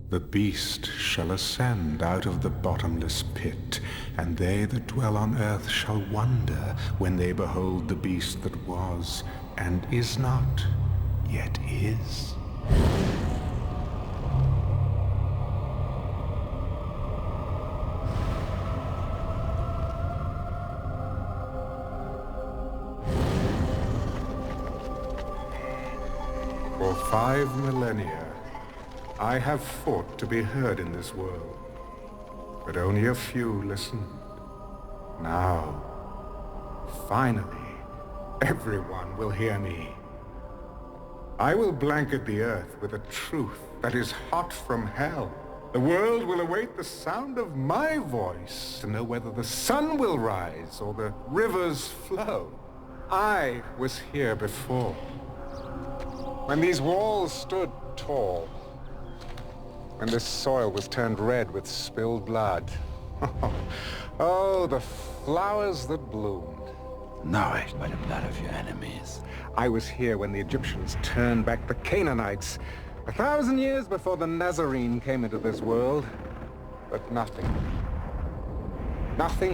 The beast shall ascend out of the bottomless pit, and they that dwell on earth shall wonder when they behold the beast that was, and is not, yet is. For 5 millennia, I have fought to be heard in this world, but only a few listened. Now, finally, everyone will hear me. I will blanket the earth with a truth that is hot from hell. The world will await the sound of my voice to know whether the sun will rise or the rivers flow. I was here before, when these walls stood tall, when this soil was turned red with spilled blood. Oh, the flowers that bloomed. Nourished by the blood of your enemies. I was here when the Egyptians turned back the Canaanites, 1,000 years before the Nazarene came into this world. But nothing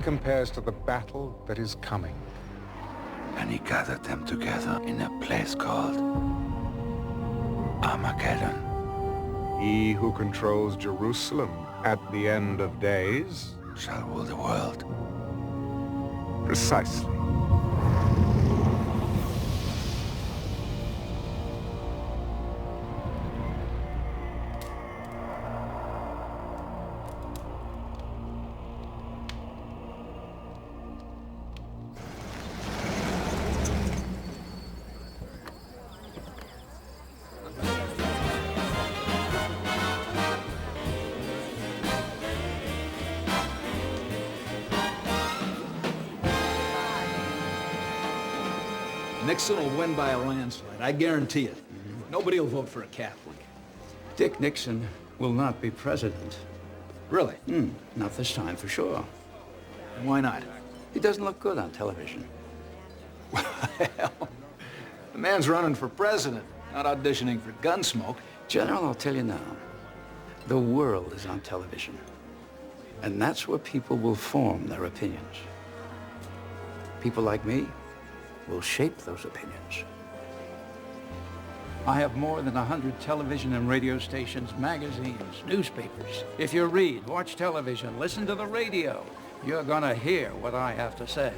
compares to the battle that is coming. And he gathered them together in a place called Armageddon. He who controls Jerusalem at the end of days shall rule the world. Precisely. Nixon will win by a landslide, I guarantee it. Nobody will vote for a Catholic. Dick Nixon will not be president. Really? Not this time, for sure. Why not? He doesn't look good on television. Well, the man's running for president, not auditioning for Gunsmoke. General, I'll tell you now, the world is on television. And that's where people will form their opinions. People like me will shape those opinions. I have more than 100 television and radio stations, magazines, newspapers. If you read, watch television, listen to the radio, you're gonna hear what I have to say.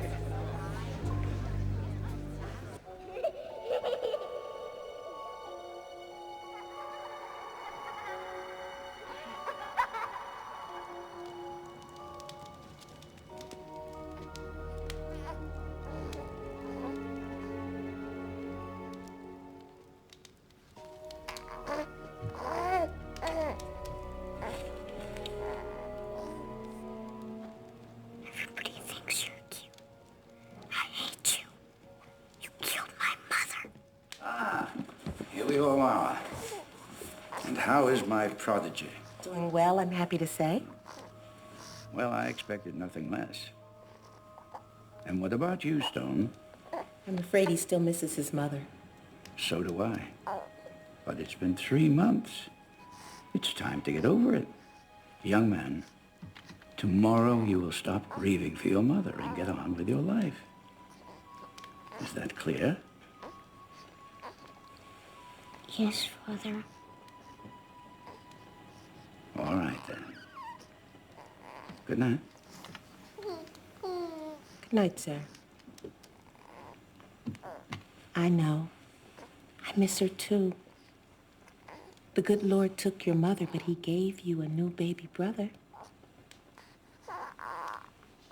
How is my prodigy? Doing well, I'm happy to say. Well, I expected nothing less. And what about you, Stone? I'm afraid he still misses his mother. So do I. But it's been 3 months. It's time to get over it. Young man, tomorrow you will stop grieving for your mother and get on with your life. Is that clear? Yes, Father. All right, then. Good night. Good night, sir. I know. I miss her, too. The good Lord took your mother, but he gave you a new baby brother.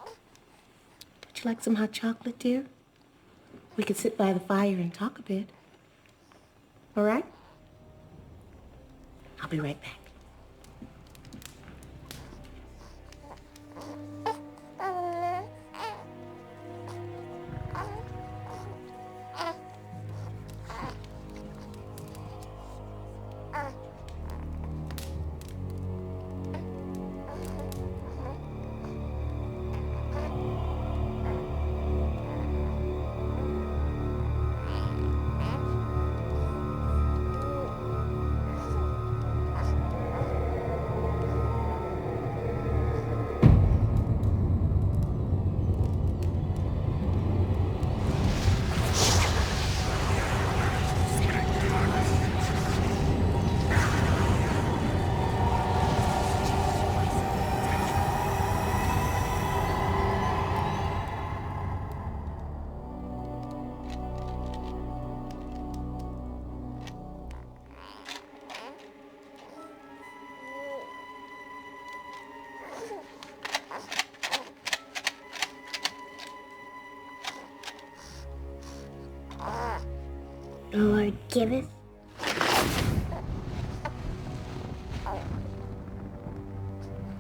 Would you like some hot chocolate, dear? We could sit by the fire and talk a bit. All right? I'll be right back. The Lord giveth,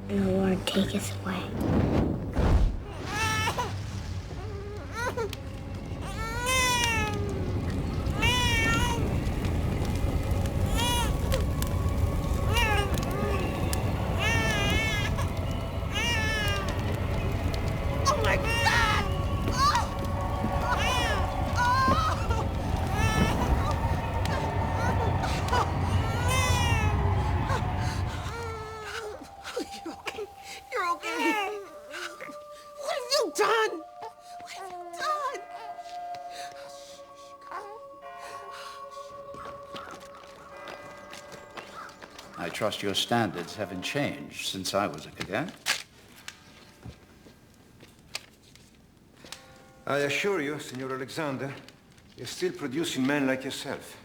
and the Lord taketh away. I trust your standards haven't changed since I was a cadet. I assure you, Senor Alexander, you're still producing men like yourself.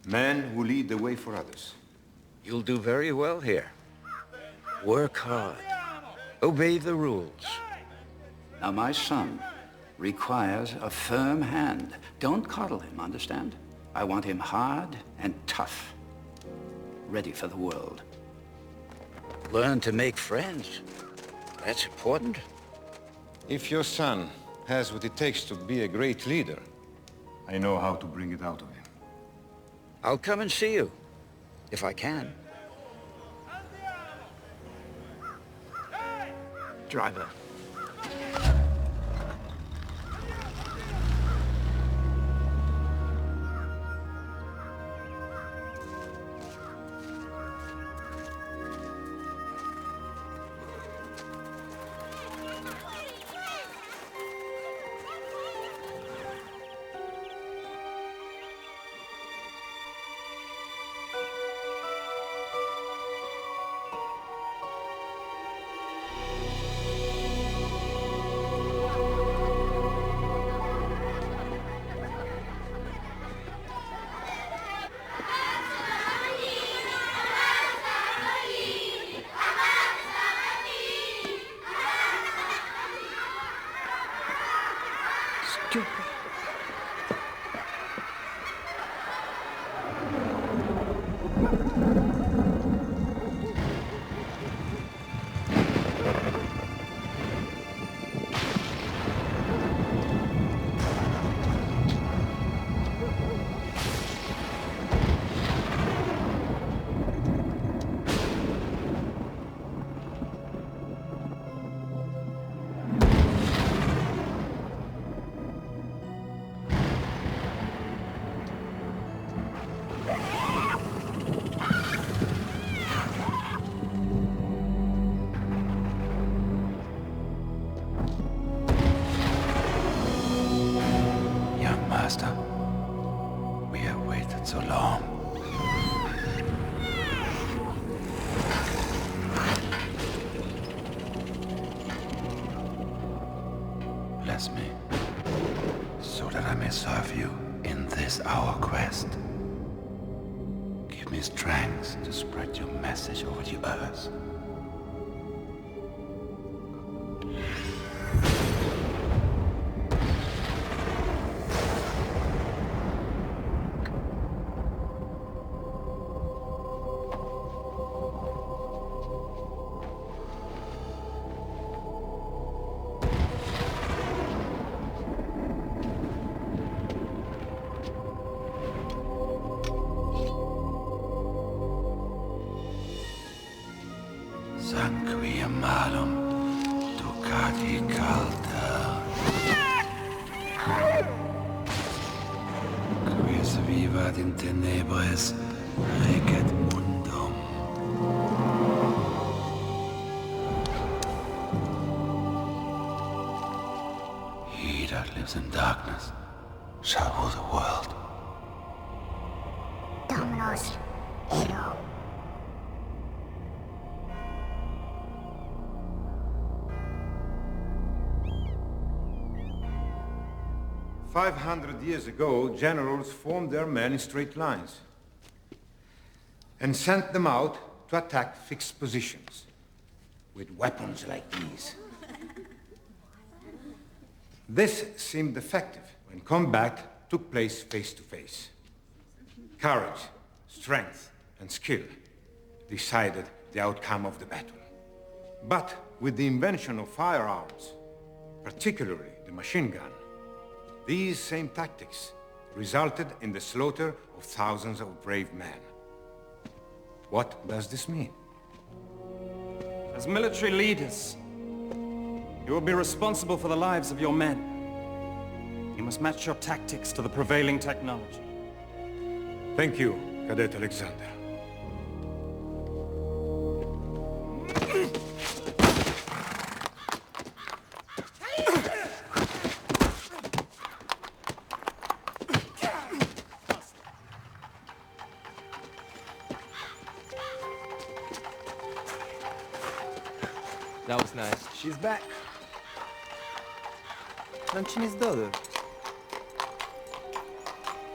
Men who lead the way for others. You'll do very well here. Work hard. Obey the rules. Now, my son requires a firm hand. Don't coddle him, understand? I want him hard and tough. Ready for the world. Learn to make friends. That's important. If your son has what it takes to be a great leader, I know how to bring it out of him. I'll come and see you, if I can. Driver. We have waited so long. Bless me, so that I may serve you in this our quest. Give me strength to spread your message over the earth. Sanguia malum, ducati calda. Quis vivat in tenebris, recet mundum. He that lives in darkness shall rule the world. Dominus Ero. 500 years ago, generals formed their men in straight lines and sent them out to attack fixed positions with weapons like these. This seemed effective when combat took place face to face. Courage, strength, and skill decided the outcome of the battle. But with the invention of firearms, particularly the machine gun, these same tactics resulted in the slaughter of thousands of brave men. What does this mean? As military leaders, you will be responsible for the lives of your men. You must match your tactics to the prevailing technology. Thank you, Cadet Alexander. That was nice. She's back. Non ce ne sdodo.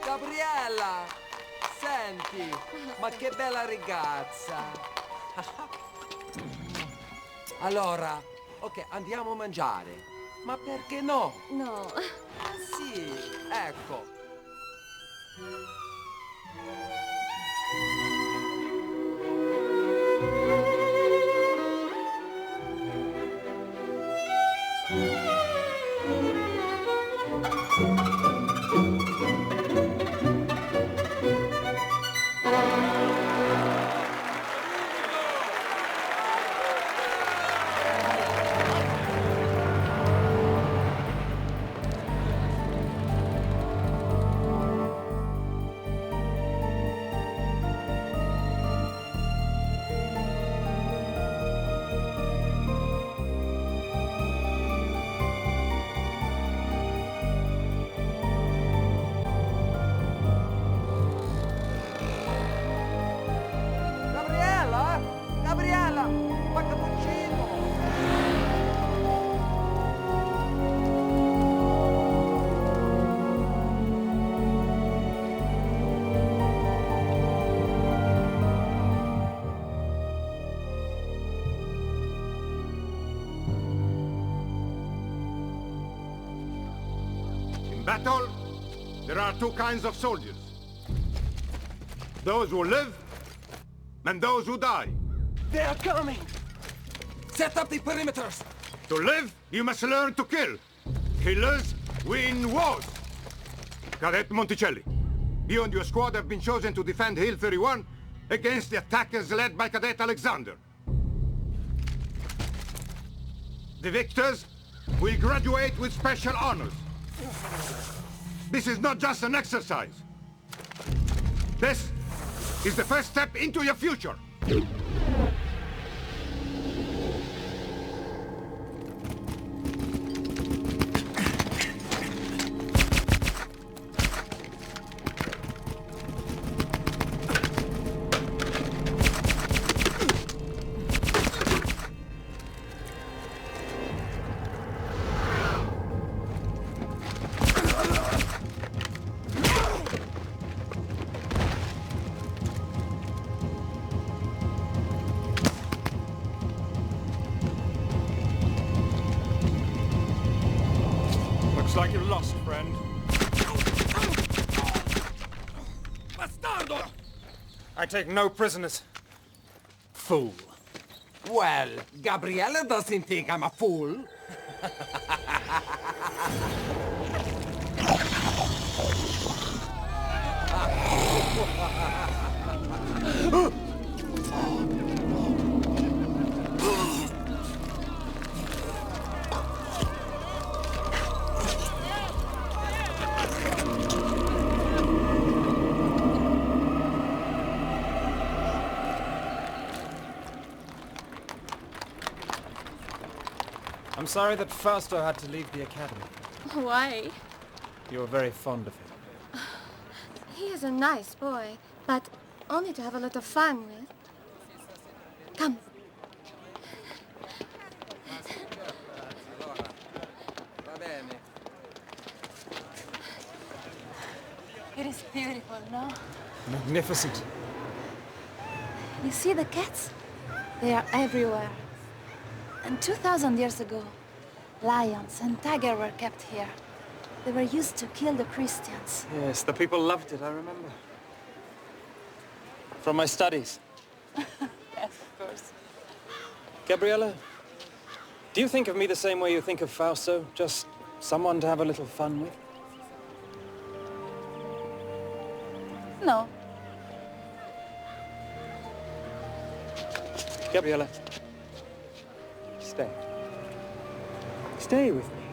Gabriella! Senti, ma che bella ragazza! Allora, ok, andiamo a mangiare. Ma perché no? No. Sì, ecco. Battle, there are two kinds of soldiers. Those who live, and those who die. They are coming! Set up the perimeters! To live, you must learn to kill. Killers win wars. Cadet Monticelli, you and your squad have been chosen to defend Hill 31 against the attackers led by Cadet Alexander. The victors will graduate with special honors. This is not just an exercise. This is the first step into your future. Looks like you're lost, friend. Bastardo! I take no prisoners. Fool. Well, Gabriella doesn't think I'm a fool. I'm sorry that Fausto had to leave the academy. Why? You were very fond of him. He is a nice boy, but only to have a lot of fun with. Come. It is beautiful, no? Magnificent. You see the cats? They are everywhere. And 2,000 years ago, lions and tigers were kept here. They were used to kill the Christians. Yes, the people loved it, I remember. From my studies. Yes, of course. Gabriella, do you think of me the same way you think of Fausto? Just someone to have a little fun with? No. Gabriella, stay. Stay with me.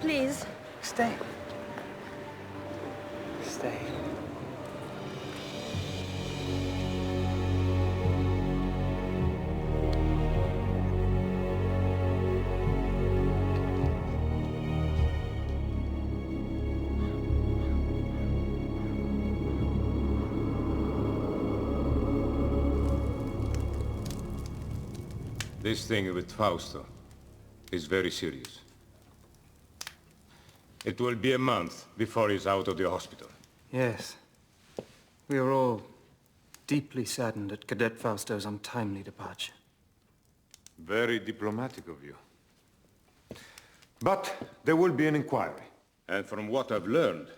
Please. Stay. Stay. This thing with Fausto is very serious. It will be a month before he's out of the hospital. Yes. We are all deeply saddened at Cadet Fausto's untimely departure. Very diplomatic of you. But there will be an inquiry. And from what I've learned,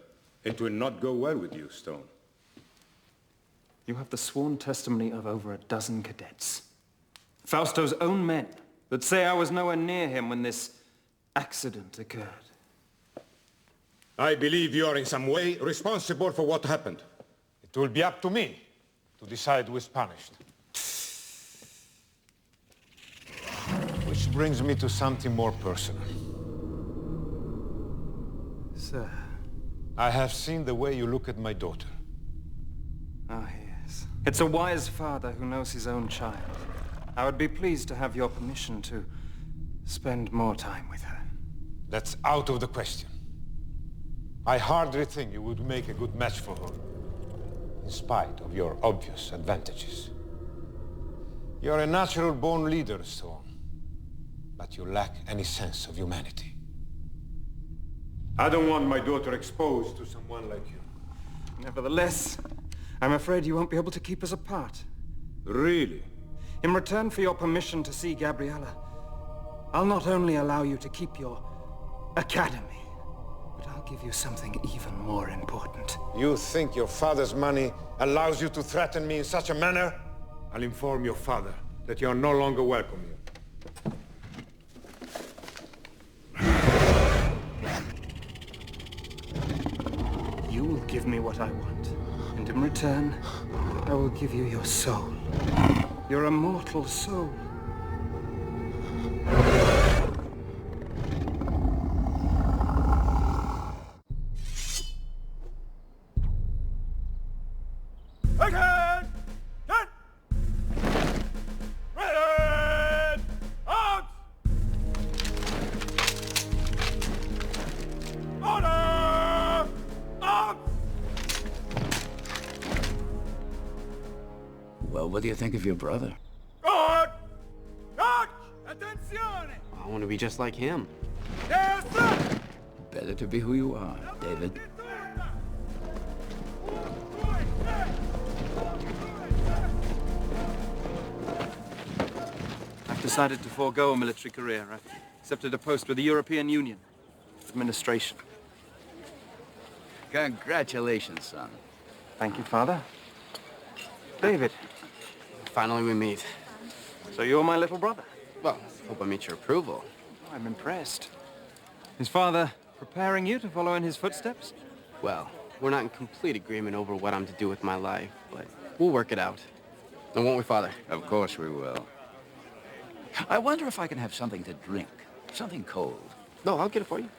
it will not go well with you, Stone. You have the sworn testimony of over a dozen cadets. Fausto's own men that say I was nowhere near him when this accident occurred. I believe you are in some way responsible for what happened. It will be up to me to decide who is punished. Which brings me to something more personal. Sir. I have seen the way you look at my daughter. Ah, yes. It's a wise father who knows his own child. I would be pleased to have your permission to spend more time with her. That's out of the question. I hardly think you would make a good match for her, in spite of your obvious advantages. You're a natural-born leader, Stone, but you lack any sense of humanity. I don't want my daughter exposed to someone like you. Nevertheless, I'm afraid you won't be able to keep us apart. Really? In return for your permission to see Gabriella, I'll not only allow you to keep your academy, but I'll give you something even more important. You think your father's money allows you to threaten me in such a manner? I'll inform your father that you are no longer welcome here. You will give me what I want, and in return, I will give you your soul. Your immortal soul. Again! Get! Ready! Out! Order! Out! Well, what do you think of your brother? Guard! Guard! Attenzione! I want to be just like him. Yes, sir! Better to be who you are, David. I've decided to forego a military career. I've accepted a post with the European Union. Administration. Congratulations, son. Thank you, Father. David. Finally we meet. So you're my little brother? Well, hope I meet your approval. I'm impressed. Is Father preparing you to follow in his footsteps? Well, we're not in complete agreement over what I'm to do with my life, but we'll work it out. And won't we, Father? Of course we will. I wonder if I can have something to drink. Something cold. No, I'll get it for you.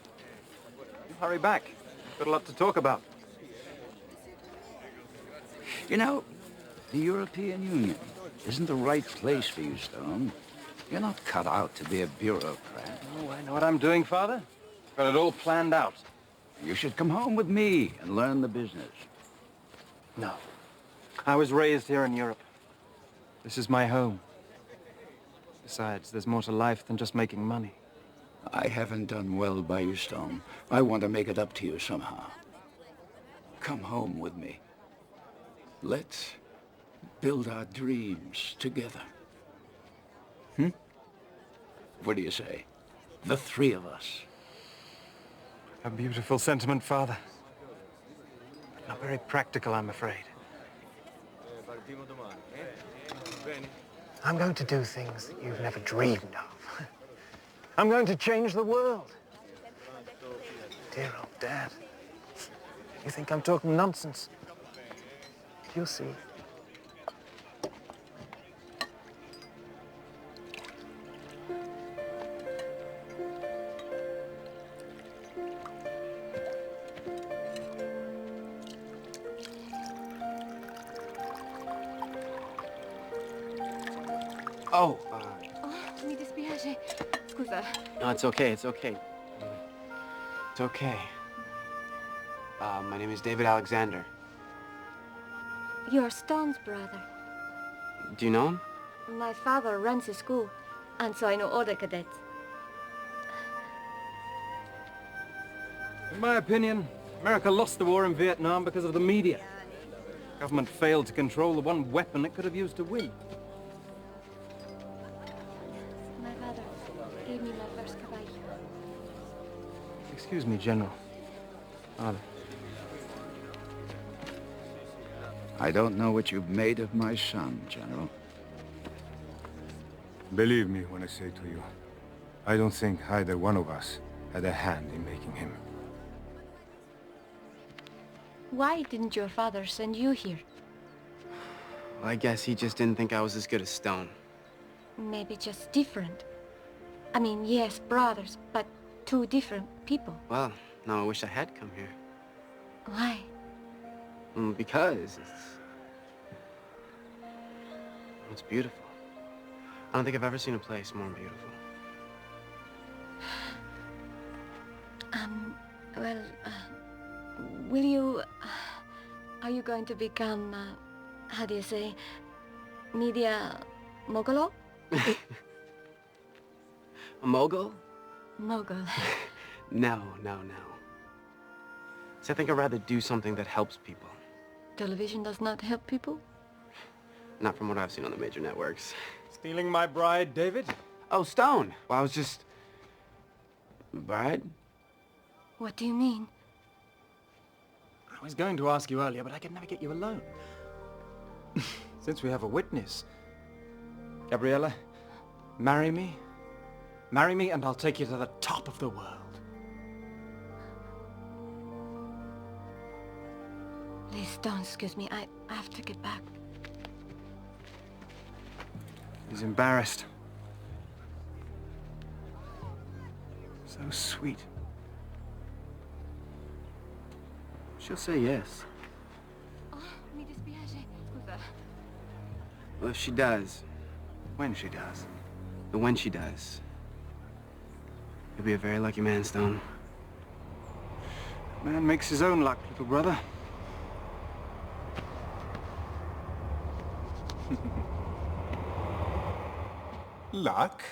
You hurry back. We've got a lot to talk about. You know, the European Union isn't the right place for you, Stone. You're not cut out to be a bureaucrat. Oh, I know what I'm doing, Father. Got it all planned out. You should come home with me and learn the business. No. I was raised here in Europe. This is my home. Besides, there's more to life than just making money. I haven't done well by you, Stone. I want to make it up to you somehow. Come home with me. Let's build our dreams together. What do you say? The three of us. A beautiful sentiment, Father. But not very practical, I'm afraid. I'm going to do things that you've never dreamed of. I'm going to change the world. Dear old Dad. You think I'm talking nonsense? You'll see. Oh, mi dispiace. Scusa. no, it's okay, it's okay. It's okay. My name is David Alexander. You're Stone's brother. Do you know him? My father runs a school, and so I know all the cadets. In my opinion, America lost the war in Vietnam because of the media. Government failed to control the one weapon it could have used to win. My father gave me my first caballo. Excuse me, General. Father. I don't know what you've made of my son, General. Believe me when I say to you, I don't think either one of us had a hand in making him. Why didn't your father send you here? Well, I guess he just didn't think I was as good as Stone. Maybe just different. I mean, yes, brothers, but two different people. Well, now I wish I had come here. Why? Because it's beautiful. I don't think I've ever seen a place more beautiful. Well, will you... are you going to become, how do you say, media mogul? A mogul? Mogul. No. So I think I'd rather do something that helps people. Television does not help people? Not from what I've seen on the major networks. Stealing my bride, David? Oh, Stone. Well, I was just... Bride? What do you mean? I was going to ask you earlier, but I could never get you alone. Since we have a witness. Gabriella, marry me. Marry me and I'll take you to the top of the world. Please don't excuse me. I have to get back. He's embarrassed. So sweet. She'll say yes. Oh, mi dispiace. Scusa. Well, if she does. When she does. But when she does. You'll be a very lucky man, Stone. Man makes his own luck, little brother. Luck?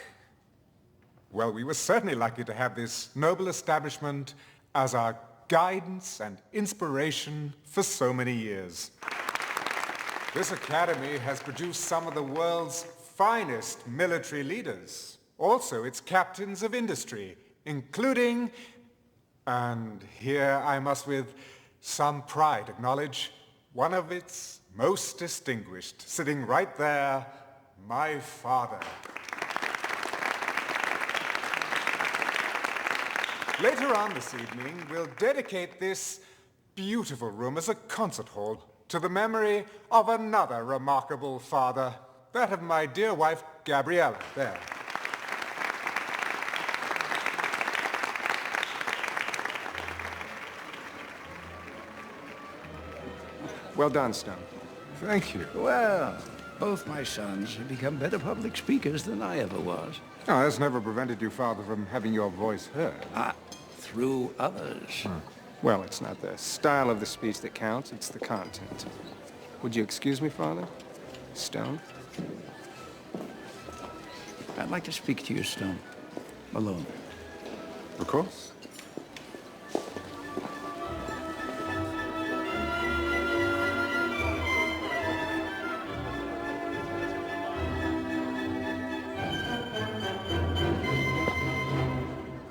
Well, we were certainly lucky to have this noble establishment as our guidance and inspiration for so many years. This academy has produced some of the world's finest military leaders, also its captains of industry, including, and here I must with some pride acknowledge, one of its most distinguished, sitting right there, my father. Later on this evening, we'll dedicate this beautiful room as a concert hall to the memory of another remarkable father, that of my dear wife, Gabriella, there. Well done, Stone. Thank you. Well, both my sons have become better public speakers than I ever was. Oh, that's never prevented you, Father, from having your voice heard. Through others. Well, it's not the style of the speech that counts, it's the content. Would you excuse me, Father? Stone? I'd like to speak to you, Stone. Alone. Of course.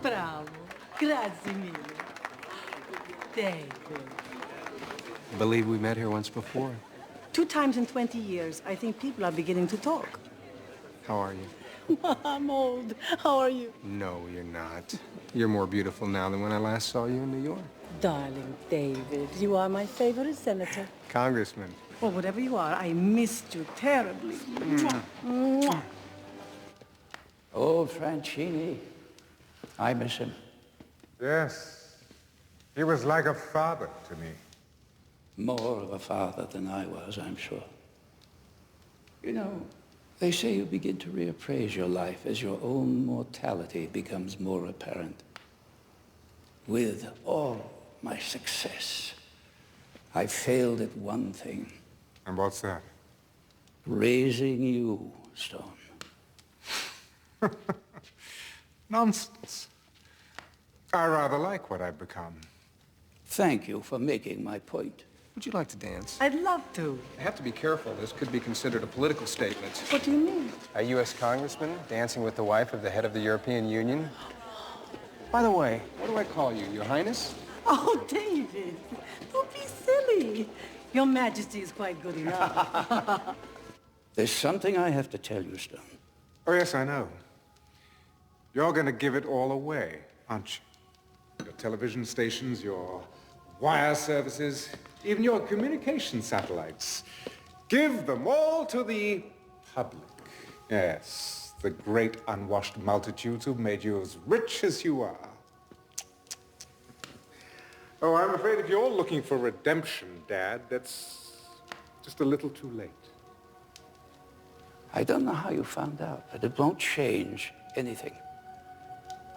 Bravo. Grazie mille. David. I believe we met here once before. 2 times in 20 years, I think people are beginning to talk. How are you? I'm old. How are you? No, you're not. You're more beautiful now than when I last saw you in New York. Darling David, you are my favorite senator. Congressman. Well, whatever you are, I missed you terribly. Mwah. Mwah. Old Franchini. I miss him. Yes. He was like a father to me. More of a father than I was, I'm sure. You know, they say you begin to reappraise your life as your own mortality becomes more apparent. With all my success, I failed at one thing. And what's that? Raising you, Stone. Nonsense. I rather like what I've become. Thank you for making my point. Would you like to dance? I'd love to. I have to be careful. This could be considered a political statement. What do you mean? A U.S. congressman dancing with the wife of the head of the European Union? By the way, what do I call you, Your Highness? Oh, David, don't be silly. Your Majesty is quite good enough. There's something I have to tell you, Stone. Oh, yes, I know. You're going to give it all away, aren't you? Your television stations, your wire services, even your communication satellites. Give them all to the public. Yes, the great unwashed multitudes who've made you as rich as you are. Oh, I'm afraid if you're looking for redemption, Dad, that's just a little too late. I don't know how you found out, but it won't change anything.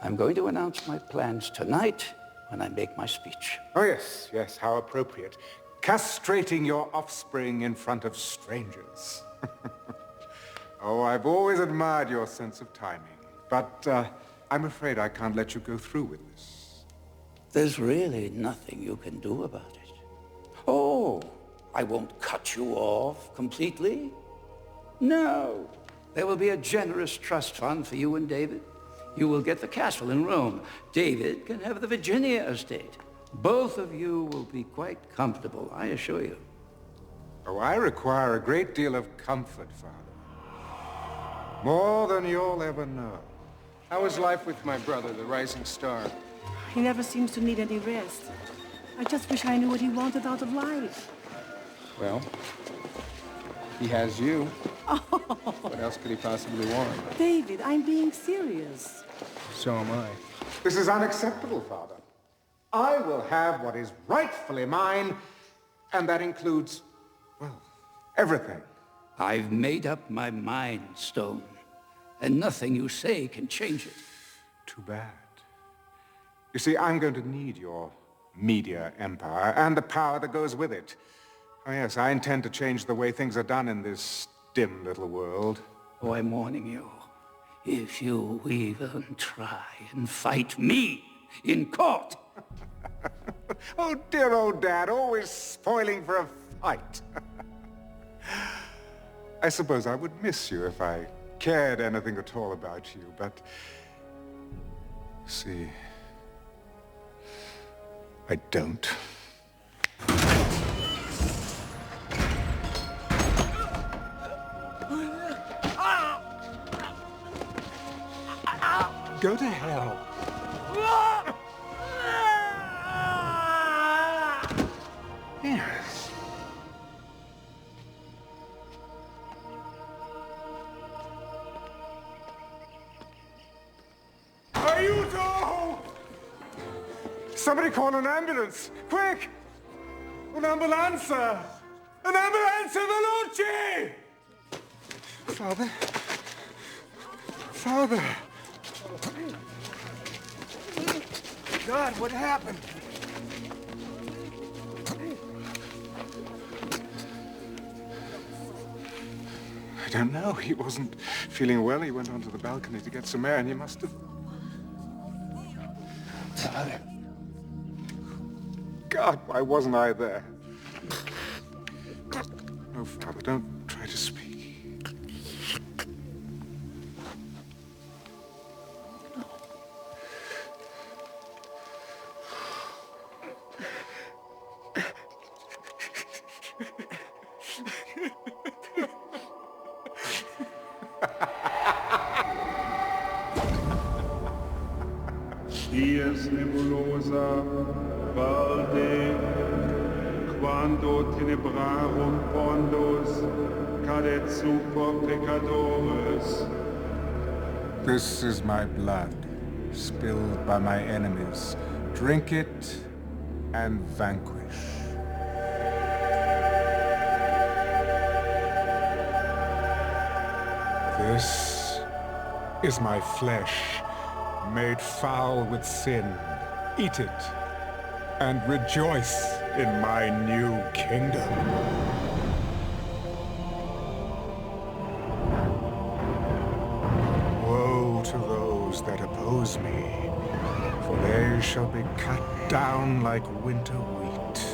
I'm going to announce my plans tonight when I make my speech. Oh, yes, yes, how appropriate. Castrating your offspring in front of strangers. Oh, I've always admired your sense of timing, but I'm afraid I can't let you go through with this. There's really nothing you can do about it. Oh, I won't cut you off completely. No, there will be a generous trust fund for you and David. You will get the castle in Rome. David can have the Virginia estate. Both of you will be quite comfortable, I assure you. Oh, I require a great deal of comfort, Father. More than you'll ever know. How is life with my brother, the rising star? He never seems to need any rest. I just wish I knew what he wanted out of life. Well, he has you. What else could he possibly want? David, I'm being serious. So am I. This is unacceptable, Father. I will have what is rightfully mine, and that includes, well, everything. I've made up my mind, Stone, and nothing you say can change it. Too bad. You see, I'm going to need your media empire and the power that goes with it. Oh, yes, I intend to change the way things are done in this dim little world. Oh, I'm warning you. If you even try and fight me in court. Oh, dear old Dad, always spoiling for a fight. I suppose I would miss you if I cared anything at all about you, but... see... I don't. Go to hell. Yes. Aiuto! Somebody call an ambulance! Quick! Un'ambulanza! Un'ambulanza veloce! Father? Father! God, what happened? I don't know. He wasn't feeling well. He went onto the balcony to get some air, and he must have... Father. God, why wasn't I there? Oh, Father, don't try to speak. dies nebulosa, valde, quando tenebrarum pondos, cadet super pecadores. This is my blood, spilled by my enemies. Drink it and vanquish. This is my flesh, made foul with sin. Eat it, and rejoice in my new kingdom. Woe to those that oppose me, for they shall be cut down like winter wheat.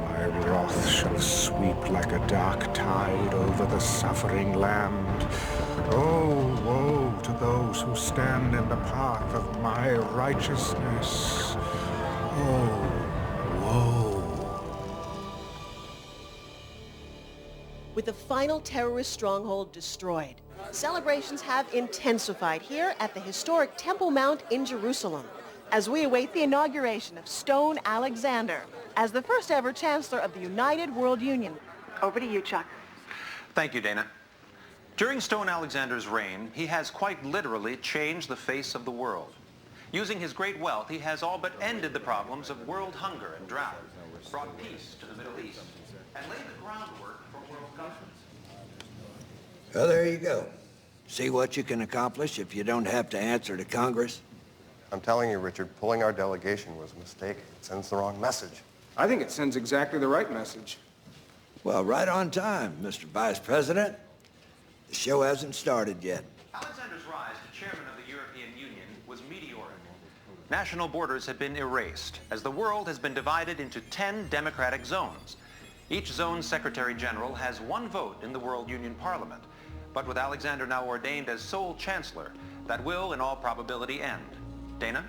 My wrath shall sweep like a dark tide over the suffering land. Oh, woe to those who stand in the path of my righteousness. Oh, woe. With the final terrorist stronghold destroyed, celebrations have intensified here at the historic Temple Mount in Jerusalem as we await the inauguration of Stone Alexander as the first ever Chancellor of the United World Union. Over to you, Chuck. Thank you, Dana. During Stone Alexander's reign, he has quite literally changed the face of the world. Using his great wealth, he has all but ended the problems of world hunger and drought, brought peace to the Middle East, and laid the groundwork for world governance. Well, there you go. See what you can accomplish if you don't have to answer to Congress? I'm telling you, Richard, pulling our delegation was a mistake. It sends the wrong message. I think it sends exactly the right message. Well, right on time, Mr. Vice President. The show hasn't started yet. Alexander's rise to chairman of the European Union was meteoric. National borders had been erased, as the world has been divided into 10 democratic zones. Each zone's Secretary General has one vote in the World Union Parliament. But with Alexander now ordained as sole Chancellor, that will, in all probability, end. Dana?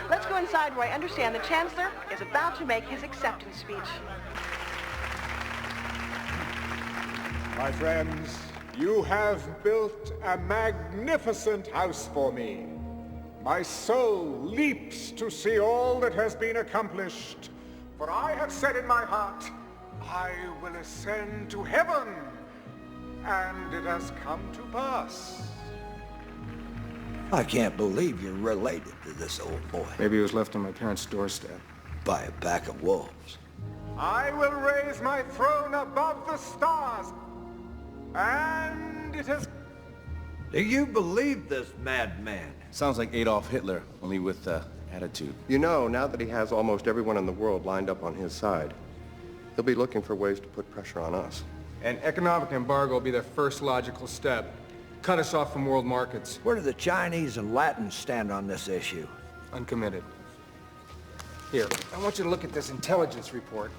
Let's go inside where I understand the Chancellor is about to make his acceptance speech. My friends, you have built a magnificent house for me. My soul leaps to see all that has been accomplished, for I have said in my heart, I will ascend to heaven, and it has come to pass. I can't believe you're related to this old boy. Maybe he was left on my parents' doorstep. By a pack of wolves. I will raise my throne above the stars, and it has... Do you believe this madman? Sounds like Adolf Hitler, only with attitude. You know, now that he has almost everyone in the world lined up on his side, he'll be looking for ways to put pressure on us. An economic embargo will be the first logical step. Cut us off from world markets. Where do the Chinese and Latins stand on this issue? Uncommitted. Here, I want you to look at this intelligence report.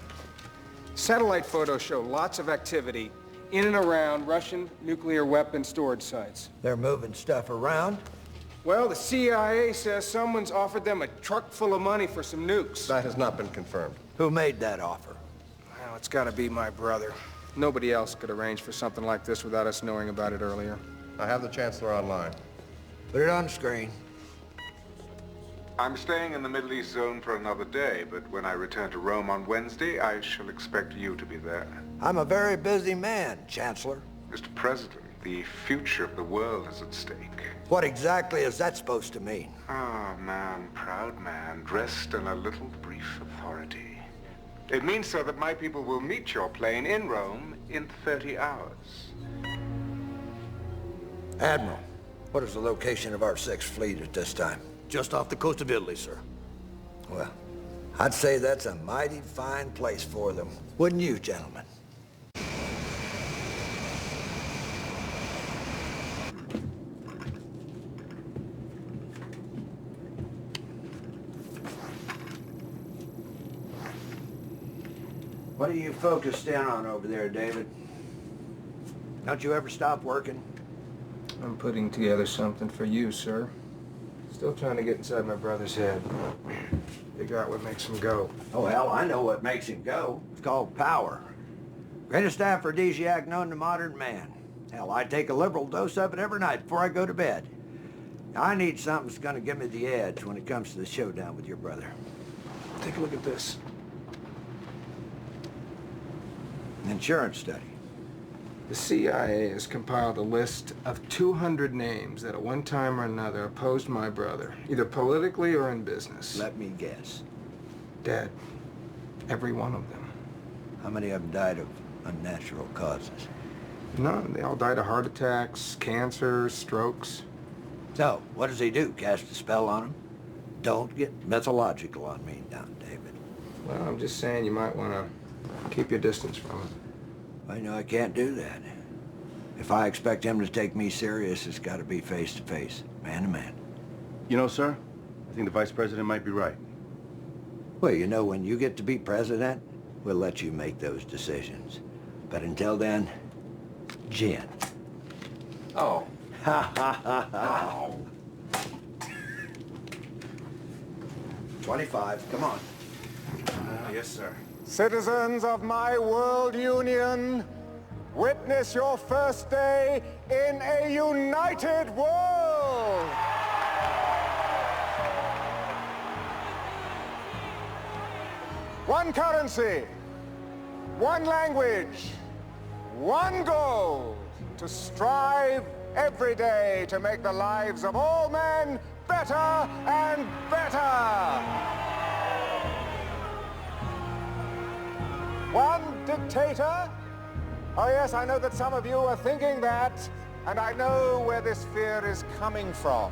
Satellite photos show lots of activity in and around Russian nuclear weapon storage sites. They're moving stuff around? Well, the CIA says someone's offered them a truck full of money for some nukes. That has not been confirmed. Who made that offer? Well, it's gotta be my brother. Nobody else could arrange for something like this without us knowing about it earlier. I have the Chancellor online. Put it on screen. I'm staying in the Middle East zone for another day, but when I return to Rome on Wednesday, I shall expect you to be there. I'm a very busy man, Chancellor. Mr. President, the future of the world is at stake. What exactly is that supposed to mean? Ah, man, proud man, dressed in a little brief authority. It means, sir, that my people will meet your plane in Rome in 30 hours. Admiral, what is the location of our Sixth Fleet at this time? Just off the coast of Italy, sir. Well, I'd say that's a mighty fine place for them. Wouldn't you, gentlemen? What are you focused in on over there, David? Don't you ever stop working? I'm putting together something for you, sir. Still trying to get inside my brother's head. Figure out what makes him go. Oh, hell, I know what makes him go. It's called power. Greatest aphrodisiac known to modern man. Hell, I take a liberal dose of it every night before I go to bed. I need something that's gonna give me the edge when it comes to the showdown with your brother. Take a look at this. An insurance study. The CIA has compiled a list of 200 names that at one time or another opposed my brother, either politically or in business. Let me guess. Dead. Every one of them. How many of them died of unnatural causes? None. They all died of heart attacks, cancer, strokes. So, what does he do? Cast a spell on him? Don't get mythological on me now, David. Well, I'm just saying you might want to keep your distance from him. I know I can't do that. If I expect him to take me serious, it's got to be face to face, man to man. You know, sir, I think the vice president might be right. Well, you know, when you get to be president, we'll let you make those decisions. But until then, gin. Oh. Ha ha ha ha. 25, come on. Yes, sir. Citizens of my world union, witness your first day in a united world. One currency, one language, one goal, to strive every day to make the lives of all men better and better. One dictator? Oh yes, I know that some of you are thinking that, and I know where this fear is coming from.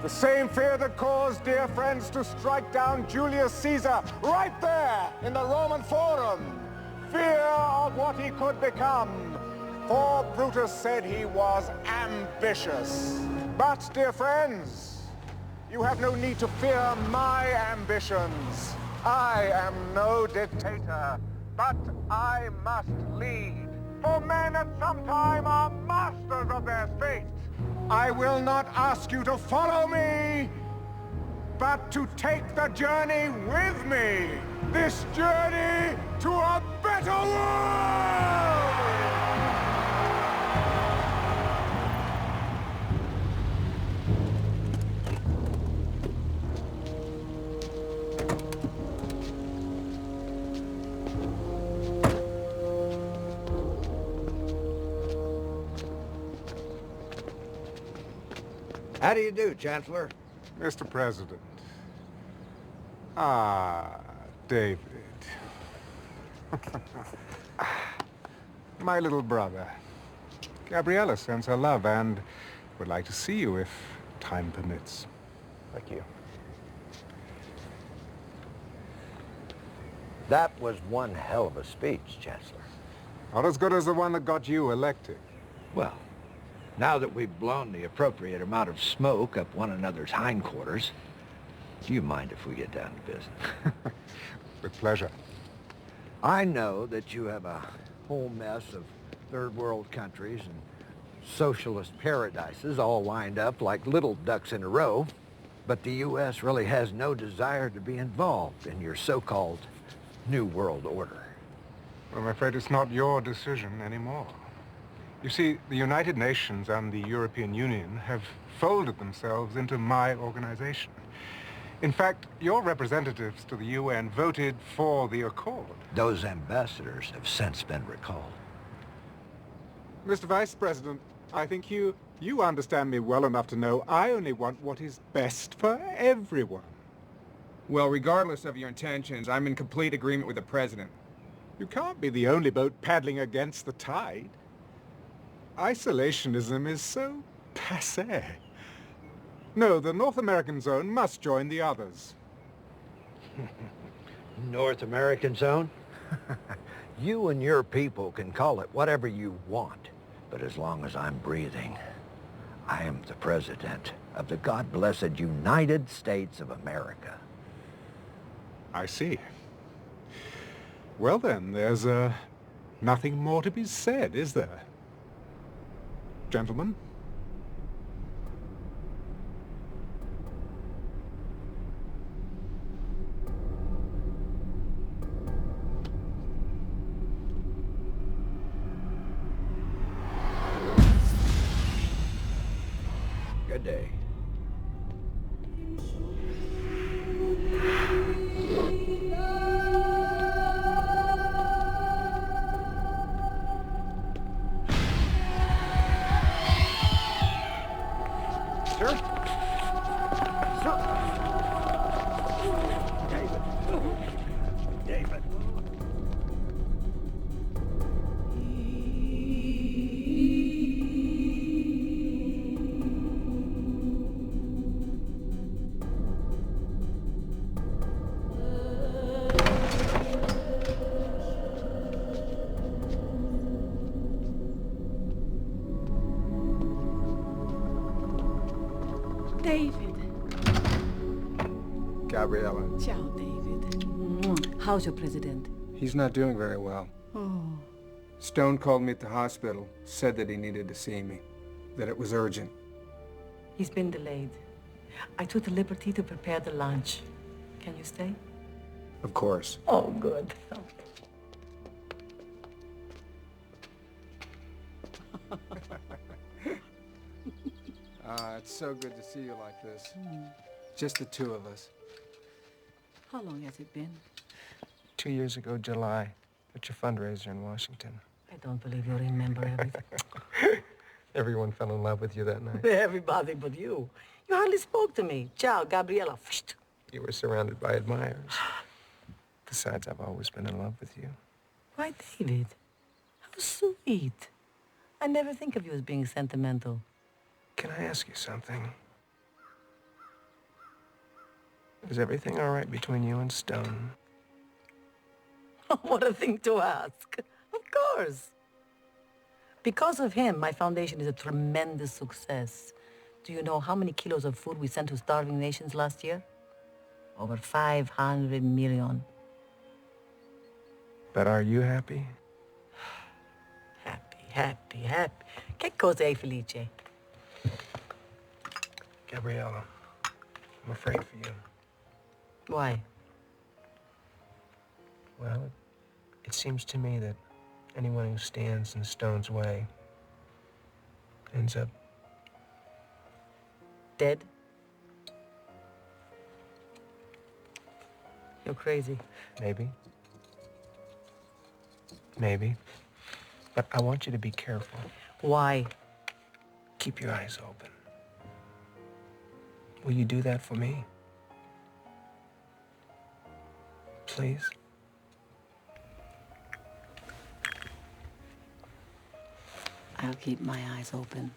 The same fear that caused dear friends to strike down Julius Caesar right there in the Roman Forum. Fear of what he could become. For Brutus said he was ambitious. But, dear friends, you have no need to fear my ambitions. I am no dictator, but I must lead. For men at some time are masters of their fate. I will not ask you to follow me, but to take the journey with me. This journey to a better world! How do you do, Chancellor? Mr. President. Ah, David. My little brother. Gabriella sends her love and would like to see you if time permits. Thank you. That was one hell of a speech, Chancellor. Not as good as the one that got you elected. Well, now that we've blown the appropriate amount of smoke up one another's hindquarters, do you mind if we get down to business? With pleasure. I know that you have a whole mess of third world countries and socialist paradises all lined up like little ducks in a row, but the U.S. really has no desire to be involved in your so-called New World Order. Well, I'm afraid it's not your decision anymore. You see, the United Nations and the European Union have folded themselves into my organization. In fact, your representatives to the UN voted for the accord. Those ambassadors have since been recalled. Mr. Vice President, I think you understand me well enough to know I only want what is best for everyone. Well, regardless of your intentions, I'm in complete agreement with the President. You can't be the only boat paddling against the tide. Isolationism is so passé. No, the North American zone must join the others. North American zone? You and your people can call it whatever you want, but as long as I'm breathing, I am the President of the God-blessed United States of America. I see. Well then, there's nothing more to be said, is there? Gentlemen? Good day. Sir? Sir? David. David. David. Gabriella. Ciao, David. How's your president? He's not doing very well. Oh. Stone called me at the hospital, said that he needed to see me, that it was urgent. He's been delayed. I took the liberty to prepare the lunch. Can you stay? Of course. Oh, good. It's so good to see you like this. Just the two of us. How long has it been? 2 years ago, July, at your fundraiser in Washington. I don't believe you remember everything. Everyone fell in love with you that night. Everybody but you. You hardly spoke to me. Ciao, Gabriella. You were surrounded by admirers. Besides, I've always been in love with you. Why, David? How sweet. I never think of you as being sentimental. Can I ask you something? Is everything all right between you and Stone? What a thing to ask. Of course. Because of him, my foundation is a tremendous success. Do you know how many kilos of food we sent to starving nations last year? Over 500 million. But are you happy? Happy. Che cosa è felice? Gabriella, I'm afraid for you. Why? Well, it seems to me that anyone who stands in Stone's way ends up dead? You're crazy. Maybe. But I want you to be careful. Why? Keep your eyes open. Will you do that for me? Please? I'll keep my eyes open.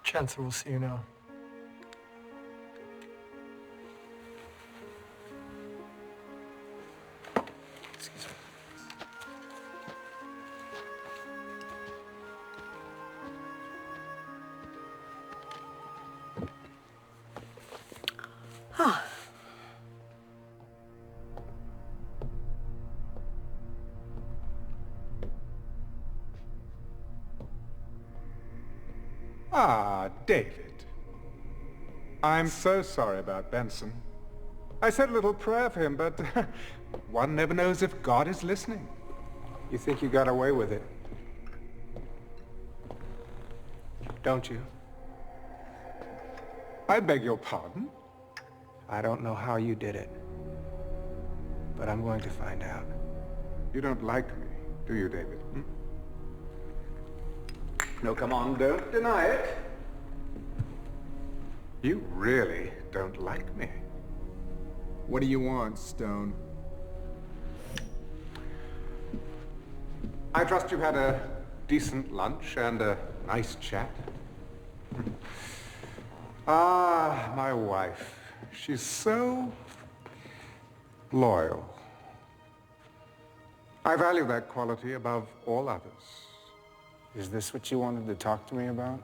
Chancellor will see you now. Excuse me. Ah, David. I'm so sorry about Benson. I said a little prayer for him, but one never knows if God is listening. You think you got away with it? Don't you? I beg your pardon? I don't know how you did it, but I'm going to find out. You don't like me, do you, David? Hmm? No, come on, don't deny it. You really don't like me. What do you want, Stone? I trust you had a decent lunch and a nice chat. Ah, my wife. She's so loyal. I value that quality above all others. Is this what you wanted to talk to me about?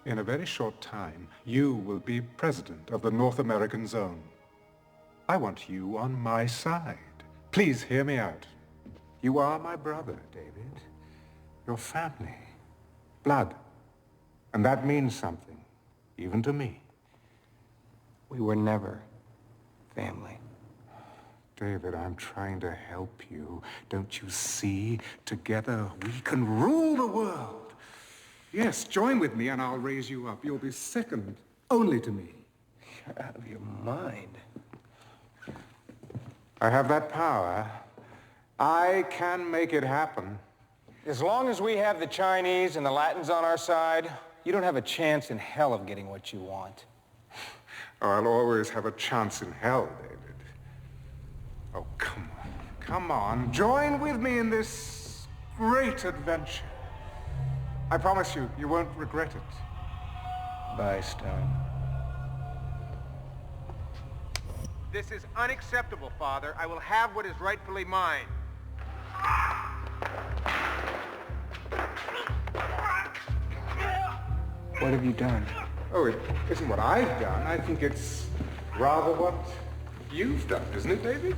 In a very short time, you will be president of the North American Zone. I want you on my side. Please hear me out. You are my brother, David. Your family. Blood. And that means something, even to me. We were never family. David, I'm trying to help you. Don't you see? Together we can rule the world. Yes, join with me and I'll raise you up. You'll be second only to me. You're out of your mind. I have that power. I can make it happen. As long as we have the Chinese and the Latins on our side, you don't have a chance in hell of getting what you want. Oh, I'll always have a chance in hell, David. Oh, come on. Come on. Join with me in this great adventure. I promise you, you won't regret it. Bye, Stone. This is unacceptable, Father. I will have what is rightfully mine. What have you done? Oh, it isn't what I've done. I think it's rather what you've done, isn't it, David?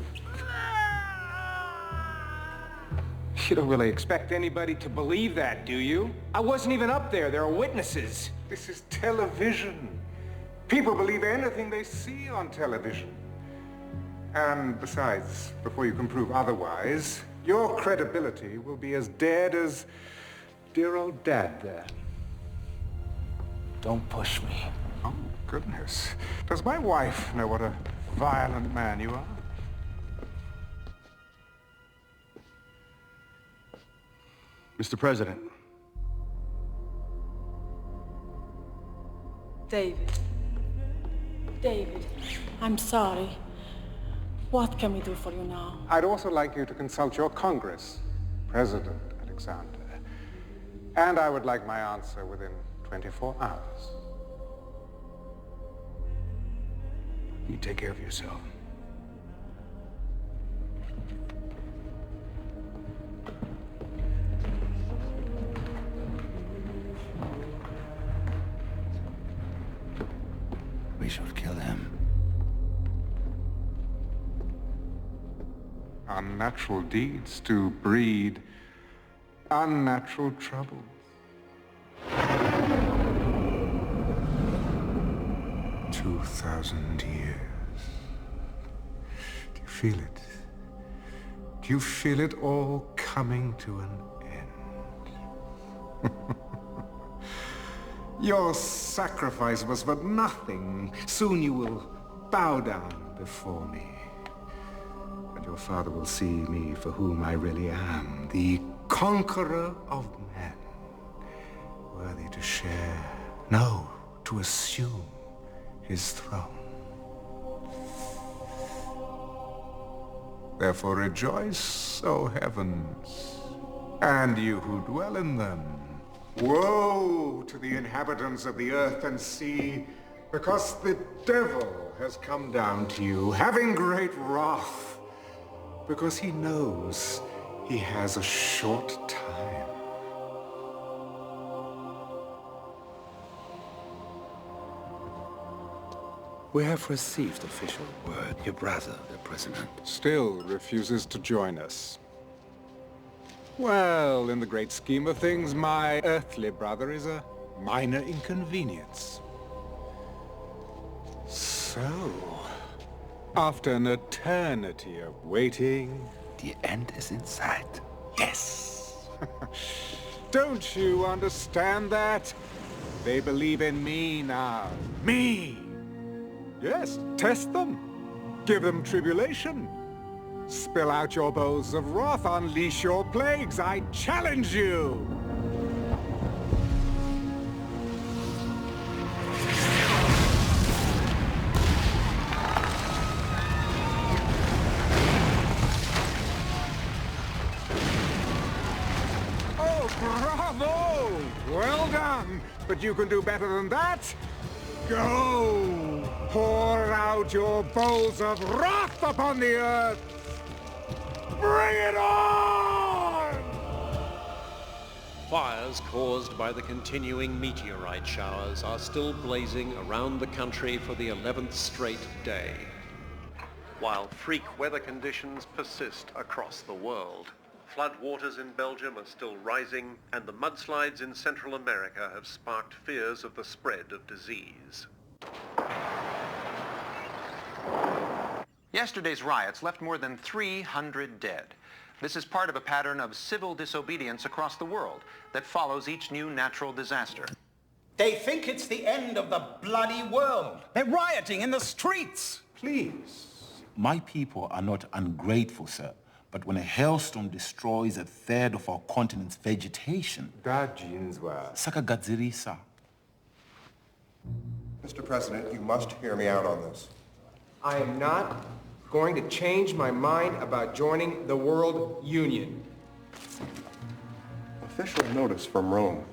You don't really expect anybody to believe that, do you? I wasn't even up there. There are witnesses. This is television. People believe anything they see on television. And besides, before you can prove otherwise, your credibility will be as dead as dear old Dad there. Don't push me. Oh, goodness. Does my wife know what a violent man you are? Mr. President. David. David, I'm sorry. What can we do for you now? I'd also like you to consult your Congress, President Alexander. And I would like my answer within 24 hours. You take care of yourself. We should kill him. Unnatural deeds do breed unnatural troubles. 2,000 years. Do you feel it? Do you feel it all coming to an end? Your sacrifice was for nothing. Soon you will bow down before me. And your father will see me for whom I really am, the conqueror of men, worthy to share, no, to assume his throne. Therefore rejoice, O heavens, and you who dwell in them. Woe to the inhabitants of the earth and sea, because the devil has come down to you, having great wrath, because he knows he has a short time. We have received official word. Your brother, the president, Still refuses to join us. Well, in the great scheme of things, my earthly brother is a minor inconvenience. So, after an eternity of waiting, the end is in sight. yes! Don't you understand that? They believe in me now. Me! Yes, test them. Give them tribulation. Spill out your bowls of wrath, unleash your plagues, I challenge you! Oh, bravo! Well done! But you can do better than that! Go! Pour out your bowls of wrath upon the earth! Bring it on! Fires caused by the continuing meteorite showers are still blazing around the country for the 11th straight day, while freak weather conditions persist across the world. Floodwaters in Belgium are still rising, and the mudslides in Central America have sparked fears of the spread of disease. Yesterday's riots left more than 300 dead. This is part of a pattern of civil disobedience across the world that follows each new natural disaster. They think it's the end of the bloody world. They're rioting in the streets. Please. My people are not ungrateful, sir. But when a hailstorm destroys a third of our continent's vegetation... Sakagadzirisa. Mr. President, you must hear me out on this. I am not going to change my mind about joining the World Union. Official notice from Rome.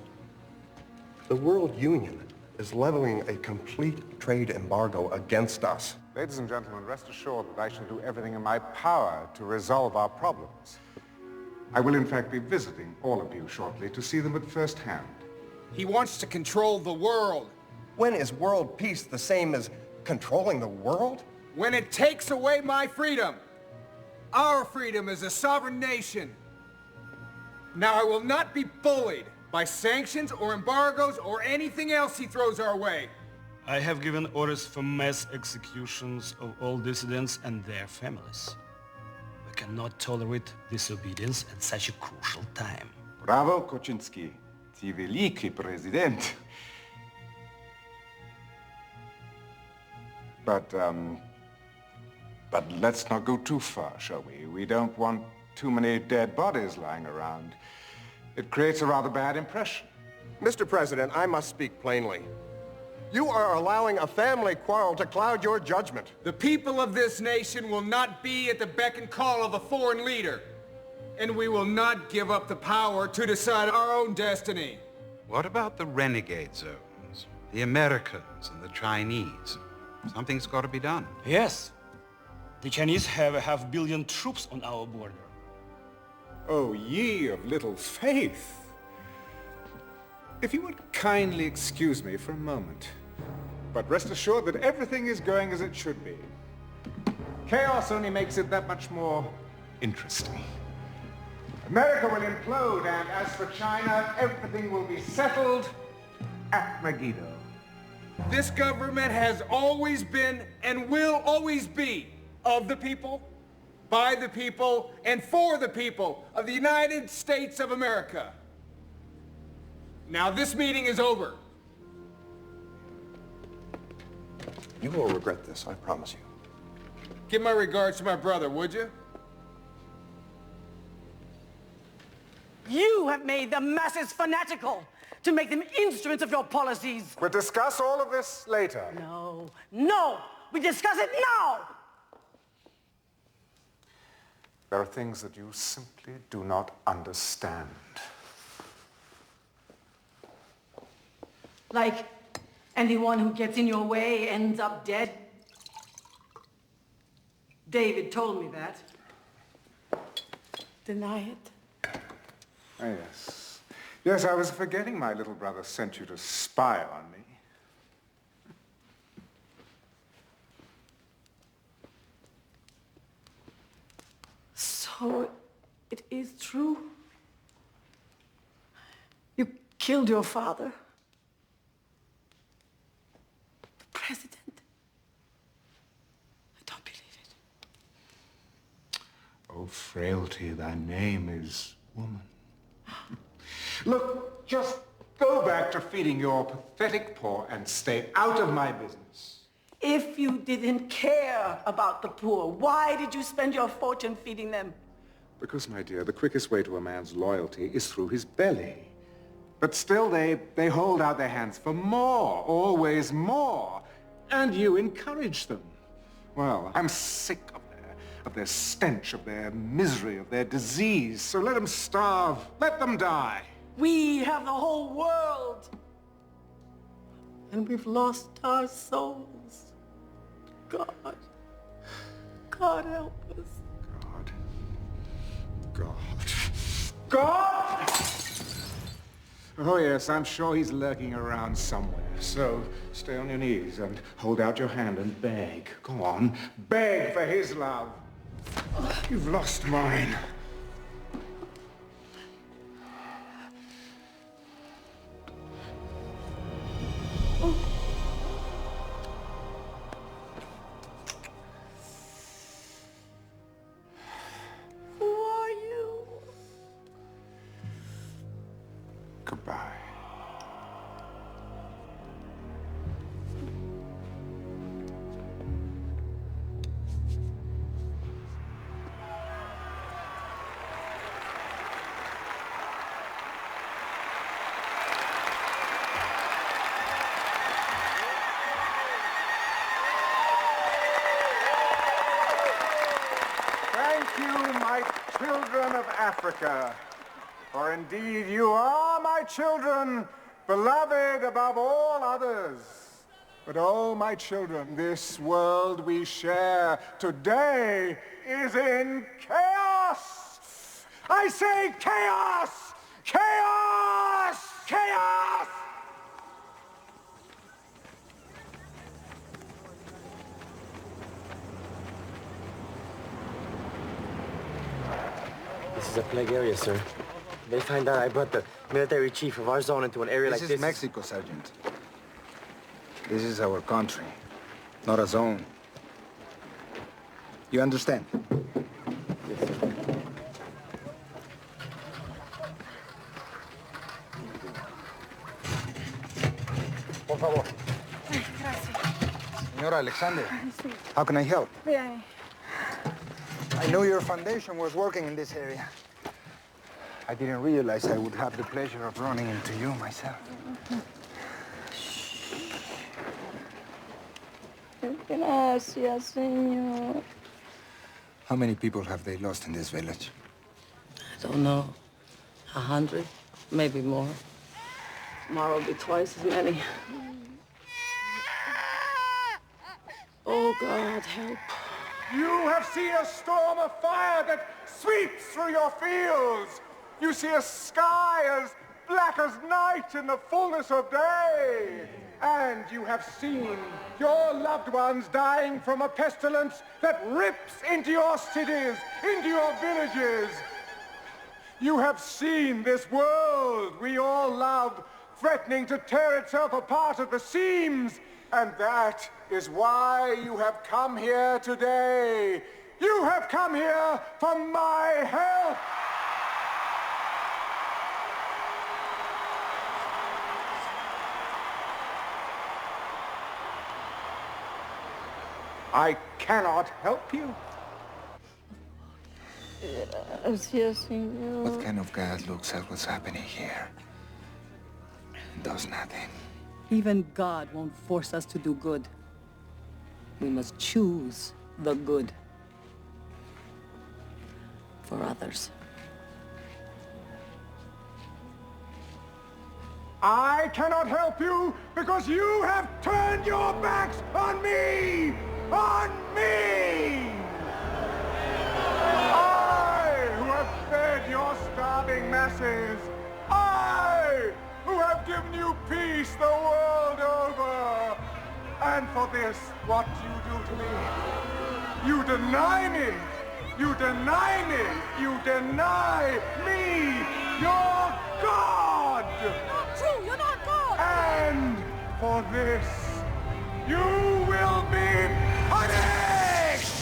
The World Union is leveling a complete trade embargo against us. Ladies and gentlemen, rest assured that I shall do everything in my power to resolve our problems. I will in fact be visiting all of you shortly to see them at first hand. He wants to control the world. When is world peace the same as controlling the world? When it takes away my freedom. Our freedom as a sovereign nation. Now, I will not be bullied by sanctions or embargoes or anything else he throws our way. I have given orders for mass executions of all dissidents and their families. We cannot tolerate disobedience at such a crucial time. Bravo, Koczynski. Ty wielki prezydent. But let's not go too far, shall we? We don't want too many dead bodies lying around. It creates a rather bad impression. Mr. President, I must speak plainly. You are allowing a family quarrel to cloud your judgment. The people of this nation will not be at the beck and call of a foreign leader. And we will not give up the power to decide our own destiny. What about the renegade zones? The Americans and the Chinese? Something's got to be done. Yes. The Chinese have 500 million troops on our border. Oh, ye of little faith. If you would kindly excuse me for a moment. But rest assured that everything is going as it should be. Chaos only makes it that much more interesting. America will implode, and as for China, everything will be settled at Megiddo. This government has always been and will always be of the people, by the people, and for the people of the United States of America. Now this meeting is over. You will regret this, I promise you. Give my regards to my brother, would you? You have made the masses fanatical to make them instruments of your policies. We'll discuss all of this later. No, no, we discuss it now. There are things that you simply do not understand. Like anyone who gets in your way ends up dead. David told me that. Deny it. Oh, yes. Yes, I was forgetting my little brother sent you to spy on me. So, it is true? You killed your father? The president? I don't believe it. Oh, frailty, thy name is woman. Look, just go back to feeding your pathetic poor and stay out of my business. If you didn't care about the poor, why did you spend your fortune feeding them? Because, my dear, the quickest way to a man's loyalty is through his belly. But still, they hold out their hands for more, always more. And you encourage them. Well, I'm sick of their stench, of their misery, of their disease. So let them starve, let them die. We have the whole world. And we've lost our souls. God. God help us. God! Oh, yes, I'm sure he's lurking around somewhere. So stay on your knees and hold out your hand and beg. Go on, beg for his love. You've lost mine. Goodbye. Thank you, my children of Africa. For indeed you are my children, beloved above all others. But oh, my children, this world we share today is in chaos. I say chaos! Chaos! Chaos! This is a plague area, sir. They find out I brought the military chief of our zone into an area like this. This is Mexico, Sergeant. This is our country, not a zone. You understand? Yes, sir. Por favor. Senora Alexander, how can I help? Bien. I knew your foundation was working in this area. I didn't realize I would have the pleasure of running into you myself. Gracias, señor. How many people have they lost in this village? I don't know. 100, maybe more. Tomorrow will be twice as many. Oh, God, help. You have seen a storm of fire that sweeps through your fields. You see a sky as black as night in the fullness of day. And you have seen your loved ones dying from a pestilence that rips into your cities, into your villages. You have seen this world we all love threatening to tear itself apart at the seams. And that is why you have come here today. You have come here for my help. I cannot help you. Gracias, señor. What kind of God looks at what's happening here and does nothing? Even God won't force us to do good. We must choose the good for others. I cannot help you because you have turned your backs on me! On me! I, who have fed your starving masses. I, who have given you peace the world over. And for this, what you do to me? You deny me! You deny me! You deny me! Your God! Not true! You're not God! And for this, you will be punished!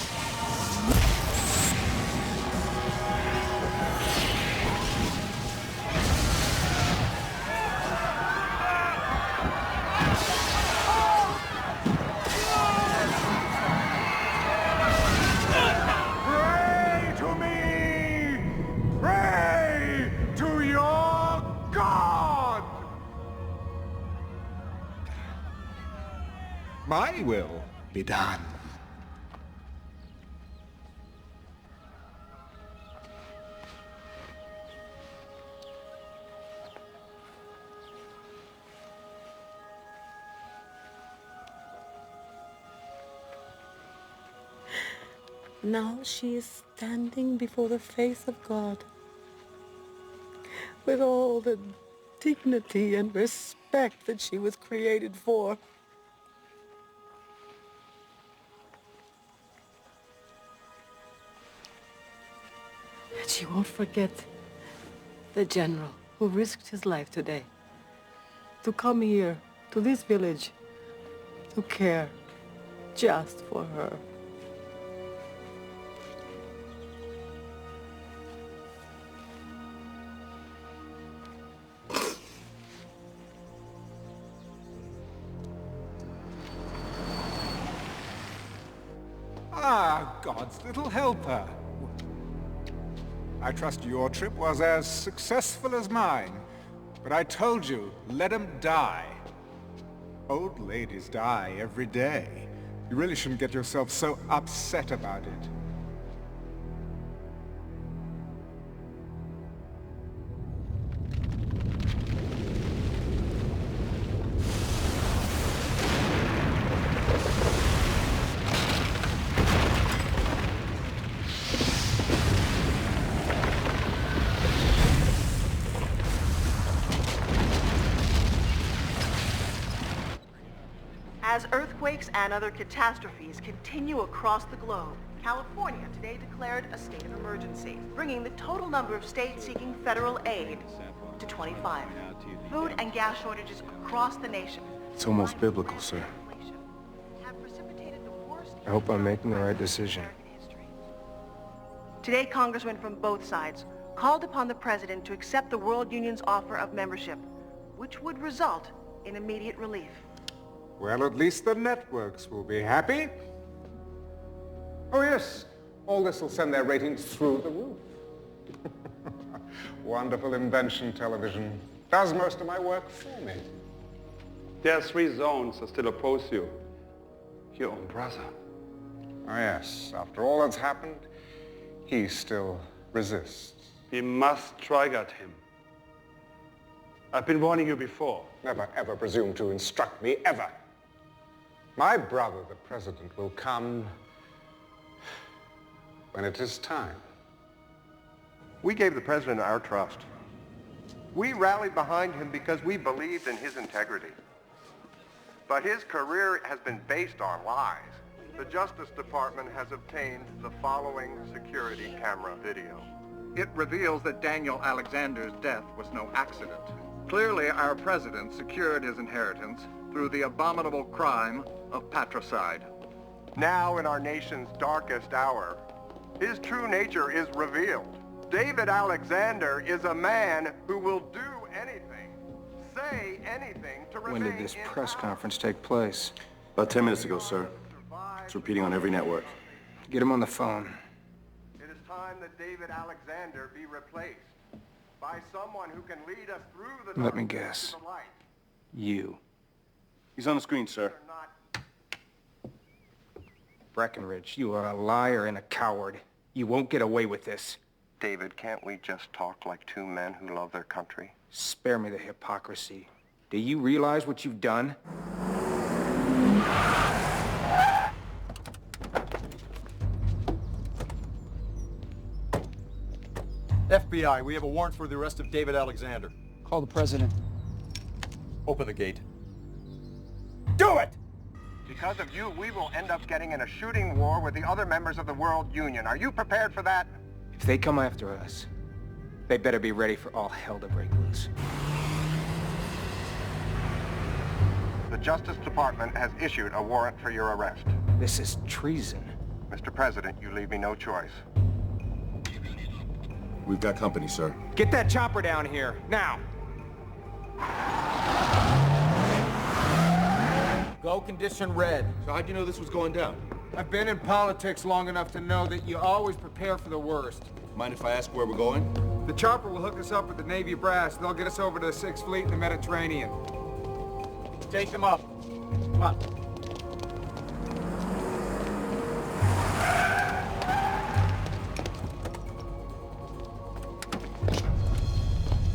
Pray to me! Pray to your God! My will be done. Now she is standing before the face of God with all the dignity and respect that she was created for. And she won't forget the general who risked his life today to come here, to this village, to care just for her. Ah, God's little helper. I trust your trip was as successful as mine, but I told you, let 'em die. Old ladies die every day. You really shouldn't get yourself so upset about it. As earthquakes and other catastrophes continue across the globe, California today declared a state of emergency, bringing the total number of states seeking federal aid to 25. Food and gas shortages across the nation. It's almost biblical, sir. I hope I'm making the right decision. Today, congressmen from both sides called upon the president to accept the World Union's offer of membership, which would result in immediate relief. Well, at least the networks will be happy. Oh yes, all this will send their ratings through the roof. Wonderful invention, television. Does most of my work for me. There are 3 zones that still oppose you. Your own brother. Oh yes, after all that's happened, he still resists. We must trigger him. I've been warning you before. Never ever presume to instruct me, ever. My brother, the president, will come when it is time. We gave the president our trust. We rallied behind him because we believed in his integrity. But his career has been based on lies. The Justice Department has obtained the following security camera video. It reveals that Daniel Alexander's death was no accident. Clearly, our president secured his inheritance through the abominable crime of patricide. Now, in our nation's darkest hour, his true nature is revealed. David Alexander is a man who will do anything, say anything to remain. When did this press conference take place? About 10 minutes ago, sir. It's repeating on every network. Get him on the phone. It is time that David Alexander be replaced by someone who can lead us through the Let me darkness guess. to the light. You. He's on the screen, sir. Breckenridge, you are a liar and a coward. You won't get away with this. David, can't we just talk like 2 men who love their country? Spare me the hypocrisy. Do you realize what you've done? FBI, we have a warrant for the arrest of David Alexander. Call the president. Open the gate. Do it! Because of you, we will end up getting in a shooting war with the other members of the World Union. Are you prepared for that? If they come after us, they better be ready for all hell to break loose. The Justice Department has issued a warrant for your arrest. This is treason. Mr. President, you leave me no choice. We've got company, sir. Get that chopper down here, now! Go condition red. So how'd you know this was going down? I've been in politics long enough to know that you always prepare for the worst. Mind if I ask where we're going? The chopper will hook us up with the Navy brass. They'll get us over to the 6th Fleet in the Mediterranean. Take them up. Come on.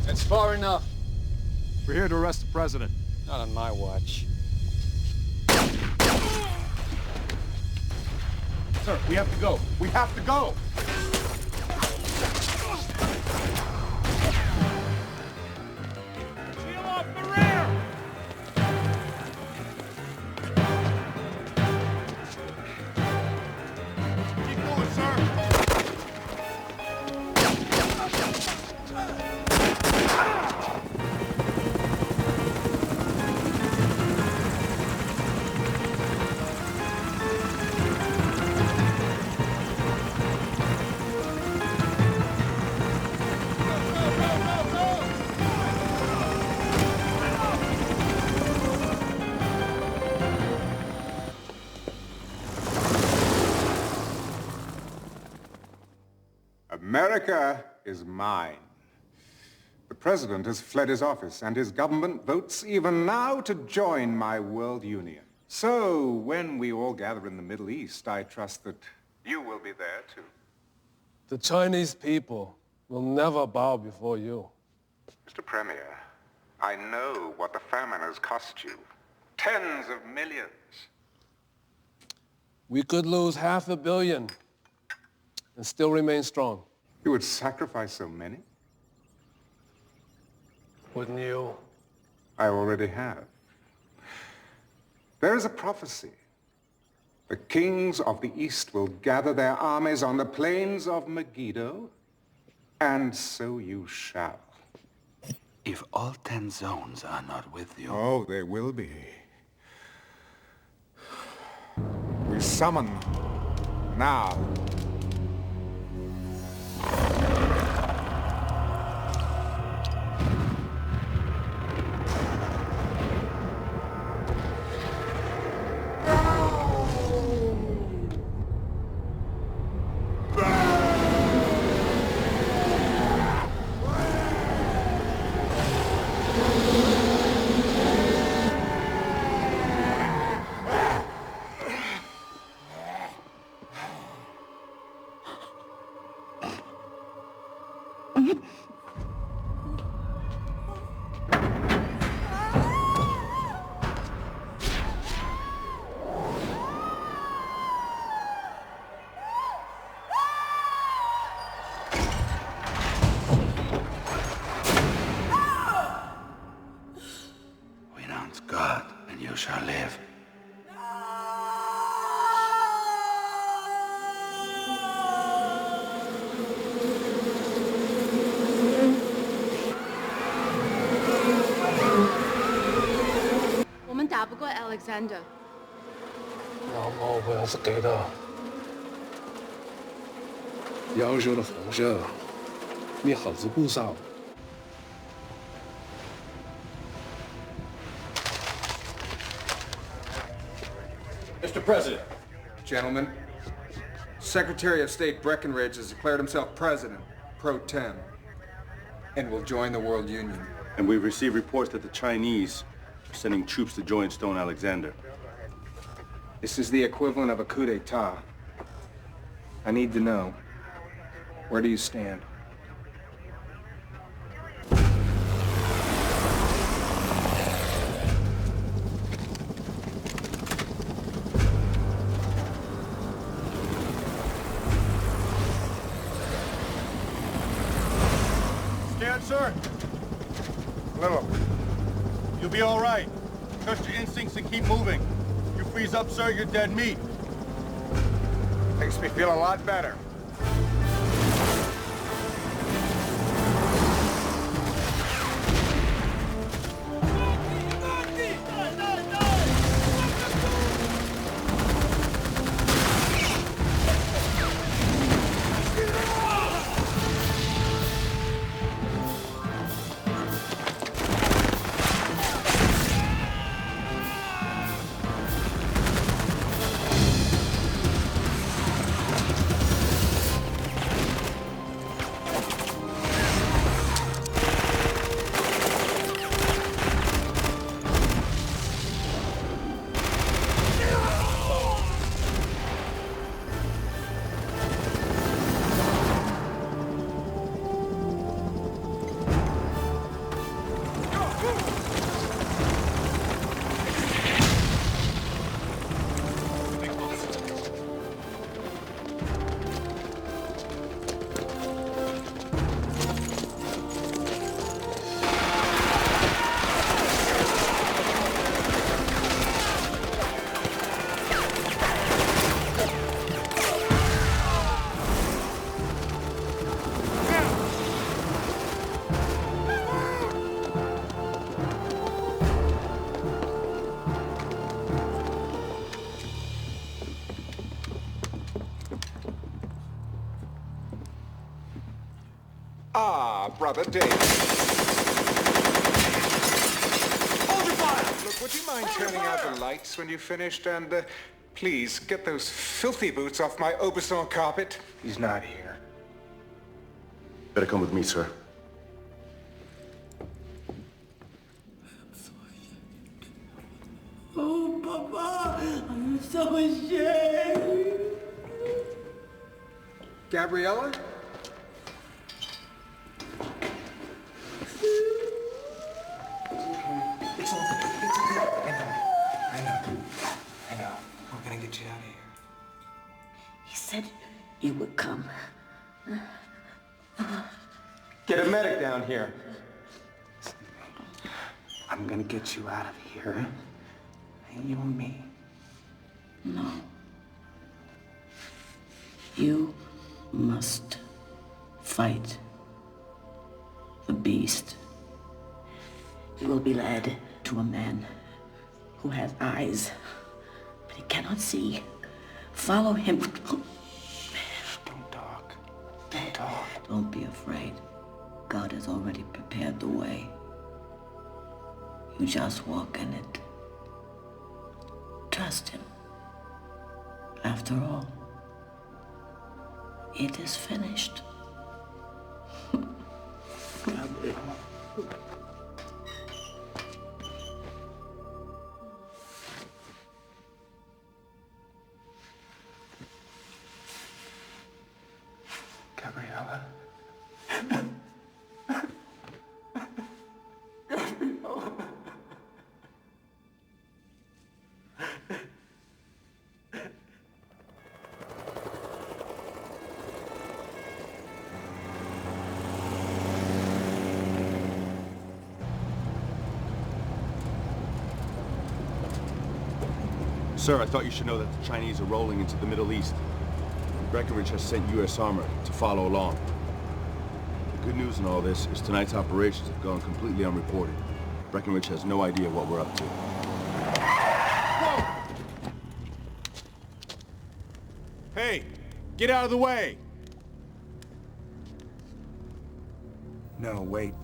That's far enough. We're here to arrest the president. Not on my watch. Sir, we have to go. We have to go. America is mine. The president has fled his office, and his government votes even now to join my world union. So, when we all gather in the Middle East, I trust that you will be there, too. The Chinese people will never bow before you. Mr. Premier, I know what the famine has cost you. Tens of millions. We could lose $500 million and still remain strong. You would sacrifice so many? Wouldn't you? I already have. There is a prophecy. The kings of the East will gather their armies on the plains of Megiddo, and so you shall. If all 10 zones are not with you... Oh, they will be. We summon now. Renounce God, and you shall live. Alexander. 老毛不要是给的，要求的红色，你好子不少。 Mr. President. Gentlemen, Secretary of State Breckinridge has declared himself president, pro tem, and will join the World Union. And we've received reports that the Chinese are sending troops to join Stone Alexander. This is the equivalent of a coup d'etat. I need to know, where do you stand? Scared, sir? A little. You'll be all right. Trust your instincts and keep moving. You freeze up, sir, you're dead meat. Makes me feel a lot better. Ah, Brother David. Hold your fire! Look, would you mind turning out the lights when you've finished? And please, get those filthy boots off my Aubusson carpet. He's not here. Better come with me, sir. Oh, Papa, I'm so ashamed. Gabriella? It's okay. I know. We're gonna get you out of here. He said you would come. Get a medic down here. I'm gonna get you out of here. And you and me. No. You must fight the beast. You will be led to a man who has eyes, but he cannot see. Follow him. Don't talk. Don't talk. Don't be afraid. God has already prepared the way. You just walk in it. Trust him. After all, it is finished. Gabriella. Sir, I thought you should know that the Chinese are rolling into the Middle East. Breckinridge has sent U.S. armor to follow along. The good news in all this is tonight's operations have gone completely unreported. Breckinridge has no idea what we're up to. Whoa! Hey, get out of the way! No, wait.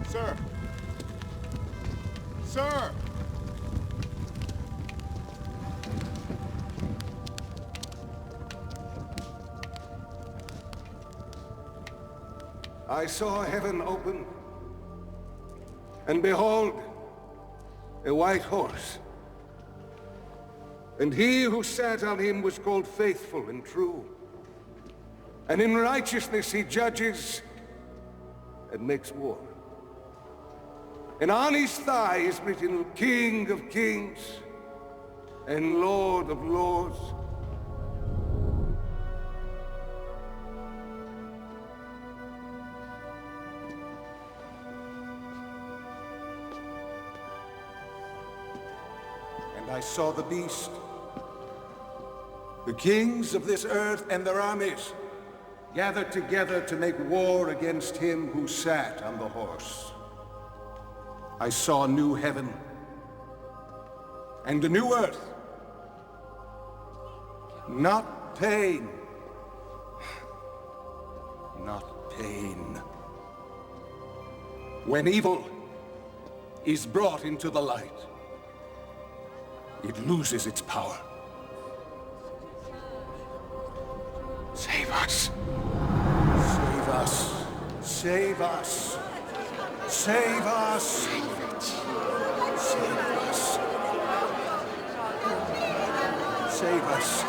Sir! Sir! I saw heaven open, and behold, a white horse. And he who sat on him was called Faithful and True. And in righteousness he judges and makes war. And on his thigh is written King of Kings and Lord of Lords. And I saw the beast, the kings of this earth and their armies, gathered together to make war against him who sat on the horse. I saw a new heaven and a new earth. Not pain. Not pain. When evil is brought into the light, it loses its power. Save us. Save us. Save us. Save us. Save us. Save us.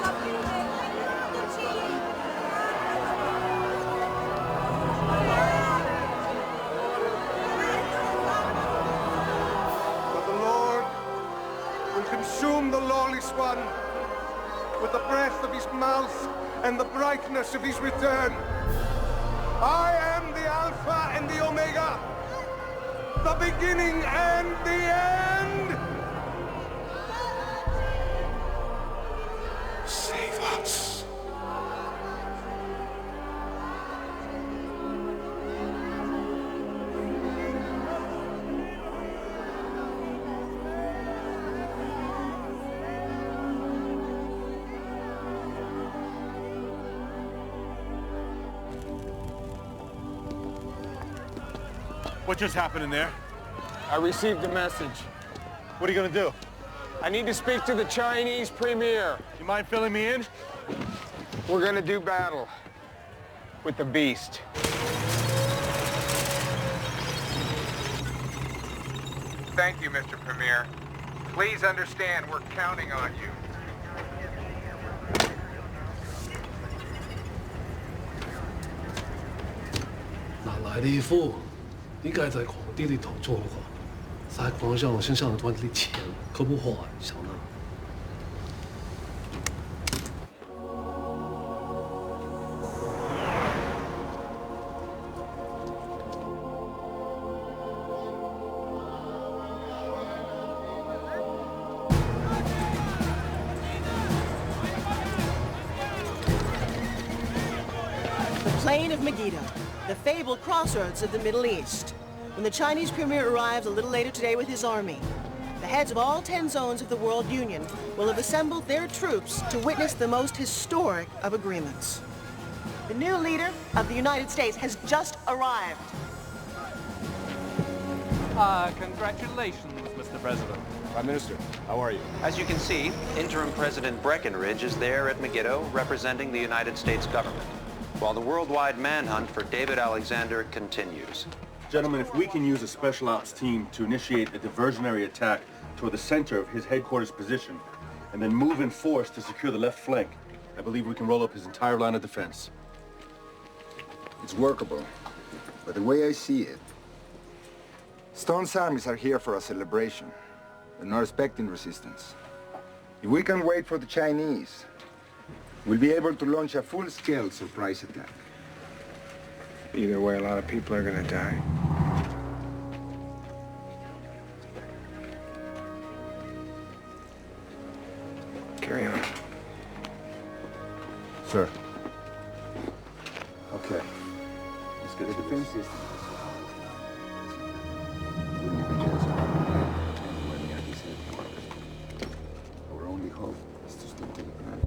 But the Lord will consume the lawless one with the breath of his mouth and the brightness of his return. I am the Alpha and the Omega, the beginning and the end. Save us. What just happened in there? I received a message. What are you gonna do? I need to speak to the Chinese premier. You mind filling me in? We're gonna do battle with the beast. Thank you, Mr. Premier. Please understand we're counting on you. 哪来的一副应该在皇帝里头做的话，在皇上身上赚的钱可不花，小娜。Plain of Megiddo, the fabled crossroads of the Middle East. When the Chinese premier arrives a little later today with his army, the heads of all 10 zones of the World Union will have assembled their troops to witness the most historic of agreements. The new leader of the United States has just arrived. Congratulations, Mr. President. Prime Minister, how are you? As you can see, interim President Breckinridge is there at Megiddo representing the United States government, while the worldwide manhunt for David Alexander continues. Gentlemen, if we can use a special ops team to initiate a diversionary attack toward the center of his headquarters position, and then move in force to secure the left flank, I believe we can roll up his entire line of defense. It's workable, but the way I see it, Stone's armies are here for a celebration. They're not expecting resistance. If we can wait for the Chinese, we'll be able to launch a full-scale surprise attack. Either way, a lot of people are gonna die. Carry on. Sir. Okay. Let's get the defense system. Our only hope is to stick to the plan.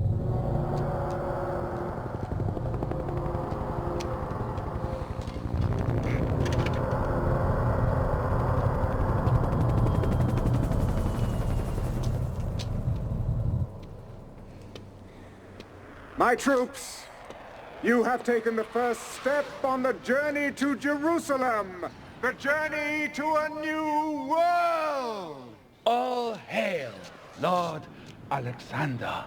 My troops, you have taken the first step on the journey to Jerusalem, the journey to a new world! All hail, Lord Alexander.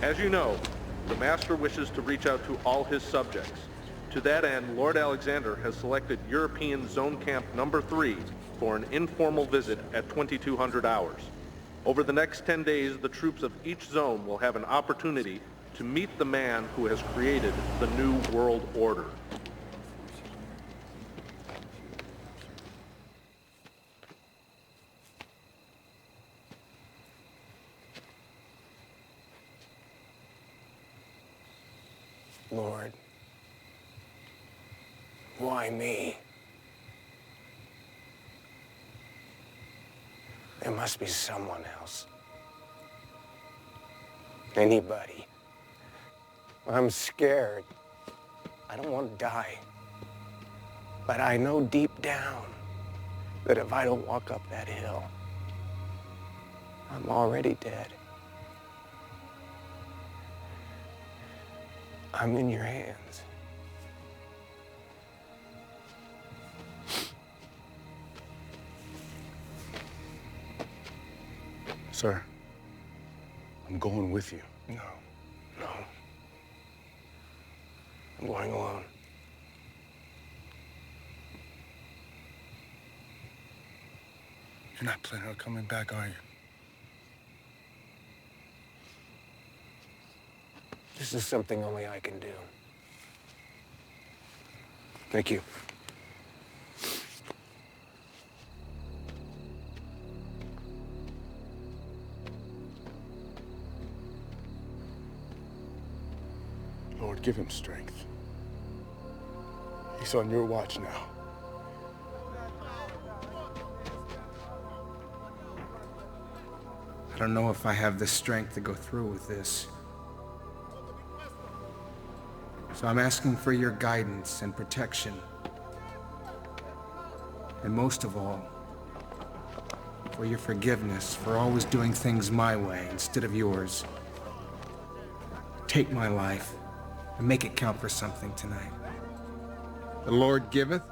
As you know, the Master wishes to reach out to all his subjects. To that end, Lord Alexander has selected European Zone Camp Number 3 for an informal visit at 2200 hours. Over the next 10 days, the troops of each zone will have an opportunity to meet the man who has created the New World Order. Lord, why me? There must be someone else. Anybody. I'm scared. I don't want to die. But I know deep down that if I don't walk up that hill, I'm already dead. I'm in your hands. Sir, I'm going with you. No. I'm going alone. You're not planning on coming back, are you? This is something only I can do. Thank you. Lord, give him strength. He's on your watch now. I don't know if I have the strength to go through with this. So I'm asking for your guidance and protection. And most of all, for your forgiveness for always doing things my way instead of yours. Take my life and make it count for something tonight. The Lord giveth,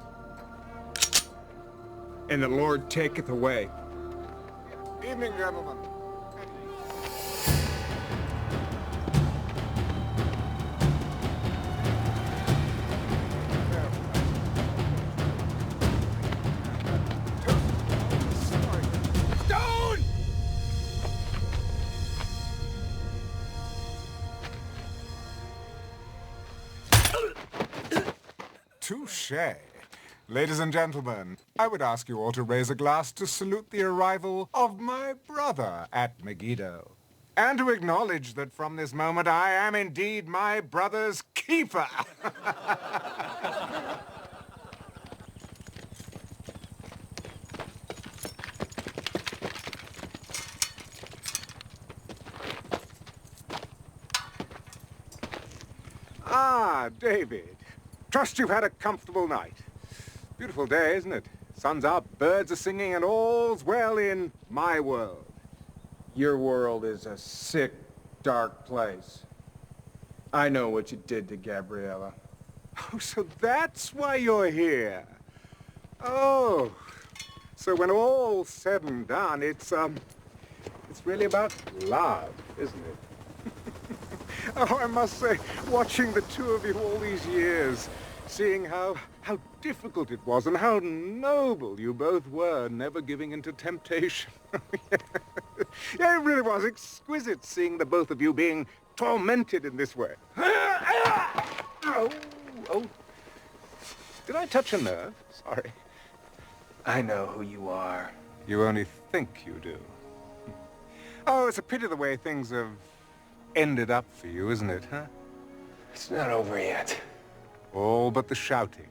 and the Lord taketh away. Evening, gentlemen. Touché. Ladies and gentlemen, I would ask you all to raise a glass to salute the arrival of my brother at Megiddo, and to acknowledge that from this moment I am indeed my brother's keeper. Ah, David. Trust you've had a comfortable night. Beautiful day, isn't it? Sun's up, birds are singing, and all's well in my world. Your world is a sick, dark place. I know what you did to Gabriella. Oh, so that's why you're here. Oh, so when all's said and done, it's really about love, isn't it? Oh, I must say, watching the two of you all these years, seeing how difficult it was and how noble you both were, never giving in to temptation. Yeah, it really was exquisite seeing the both of you being tormented in this way. Oh, did I touch a nerve? Sorry. I know who you are. You only think you do. Oh, it's a pity the way things have ended up for you, isn't it, huh? It's not over yet. All but the shouting.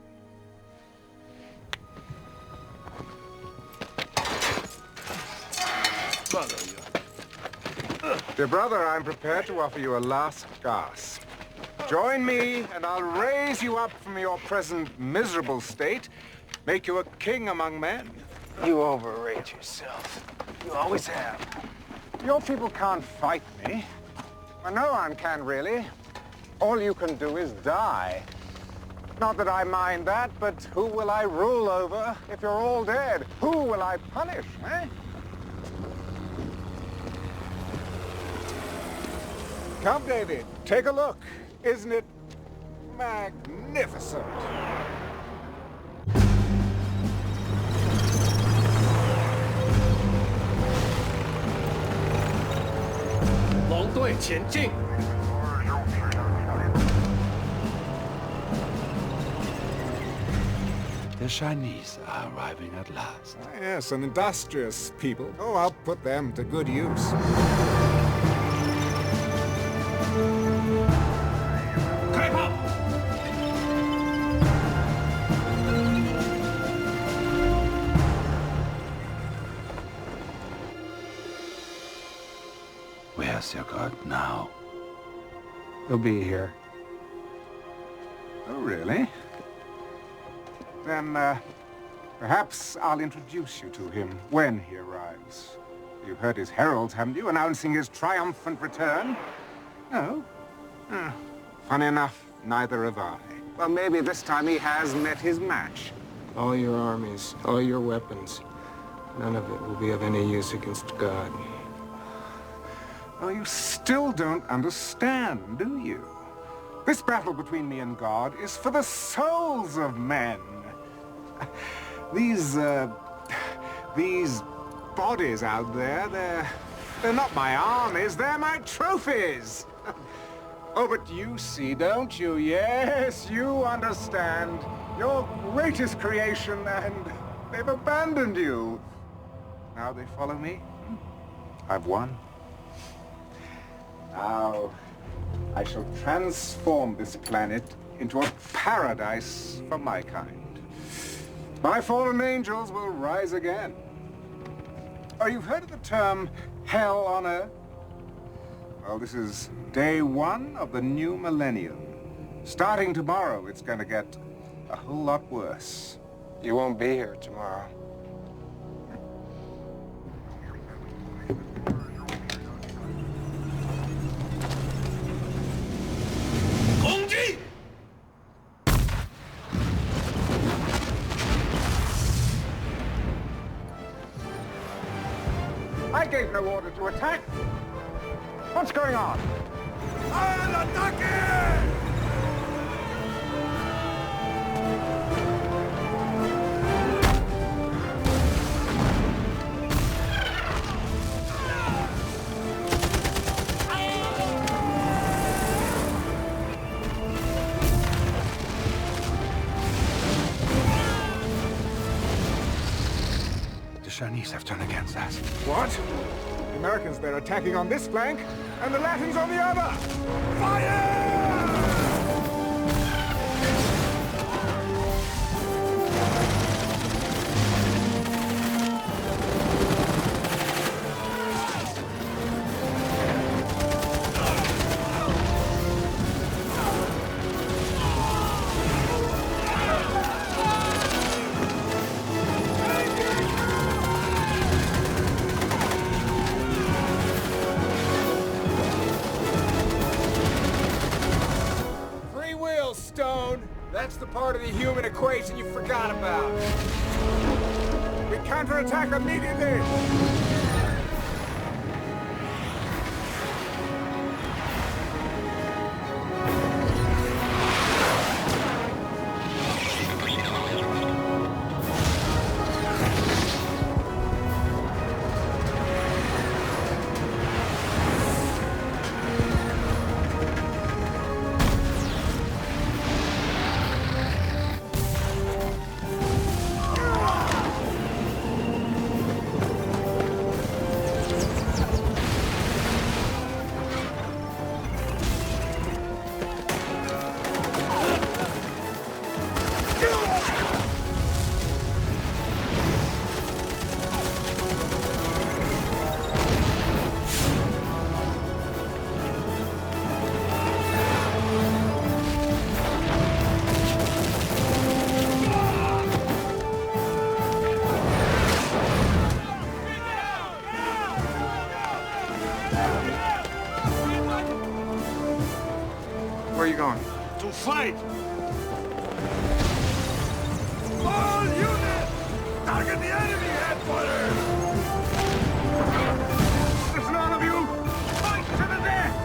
Dear brother, I'm prepared to offer you a last gasp. Join me, and I'll raise you up from your present miserable state, make you a king among men. You overrate yourself. You always have. Your people can't fight me. Well, no one can, really. All you can do is die. Not that I mind that, but who will I rule over if you're all dead? Who will I punish, eh? Come, David, take a look. Isn't it magnificent? The Chinese are arriving at last. Ah, yes, an industrious people. Oh, I'll put them to good use. Where's your god now? He'll be here. Oh, really? Then, perhaps I'll introduce you to him when he arrives. You've heard his heralds, haven't you, announcing his triumphant return? No? Funny enough, neither have I. Well, maybe this time he has met his match. All your armies, all your weapons, none of it will be of any use against God. Oh, you still don't understand, do you? This battle between me and God is for the souls of men. These bodies out there, they're not my armies, they're my trophies. Oh, but you see, don't you? Yes, you understand. Your greatest creation, and they've abandoned you. Now they follow me. I've won. Now, I shall transform this planet into a paradise for my kind. My fallen angels will rise again. Oh, you've heard of the term Hell on Earth? Well, this is day one of the new millennium. Starting tomorrow, it's going to get a whole lot worse. You won't be here tomorrow. I gave no order to attack. What's going on? Al ataque! The Chinese have turned against us. What? The Americans, they're attacking on this flank, and the Latins on the other! Fire! That's the part of the human equation you forgot about. We counterattack immediately! Where are you going? To fight! All units! Target the enemy headquarters! Listen, all of you! Fight to the death!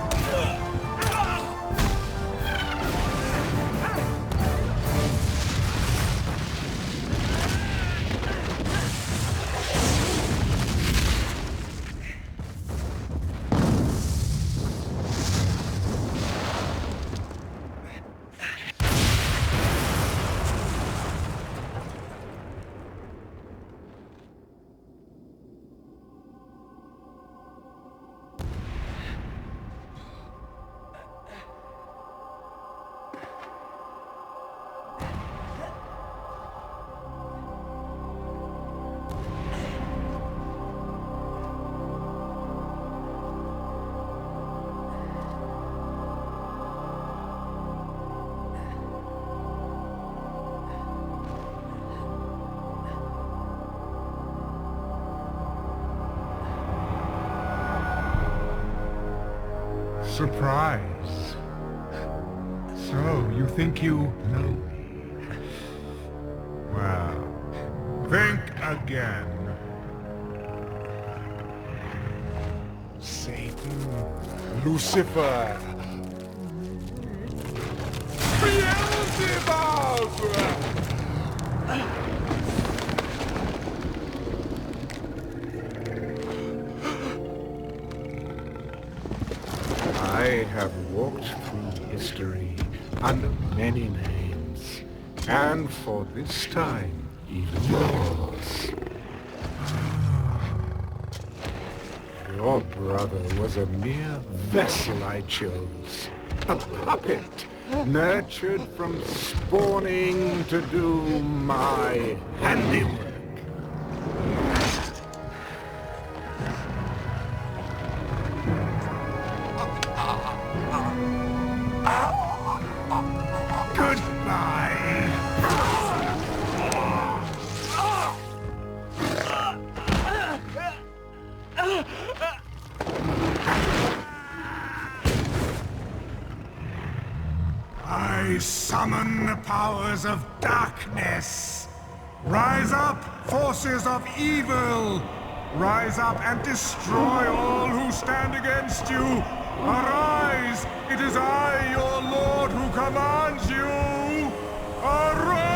Surprise. So, you think you know me? Well, think again. Satan, Lucifer, Beelzebub! I have walked through history under many names, and for this time, even yours. Your brother was a mere vessel I chose, a puppet, nurtured from spawning to do my handiwork. Summon the powers of darkness! Rise up, forces of evil! Rise up and destroy all who stand against you! Arise! It is I, your lord, who commands you! Arise!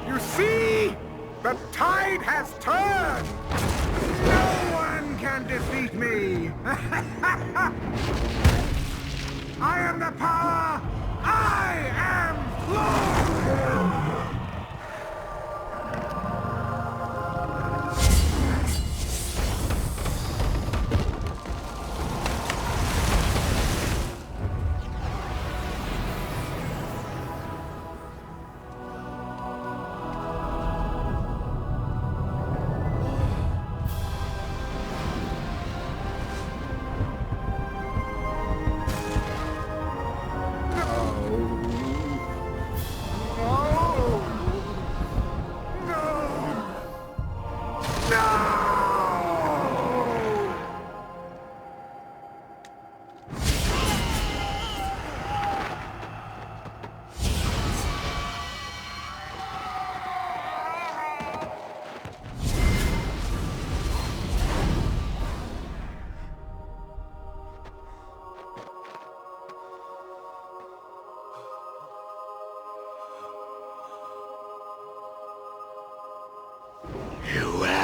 You see? The tide has turned! No one can defeat me! I am the power! I am Lord!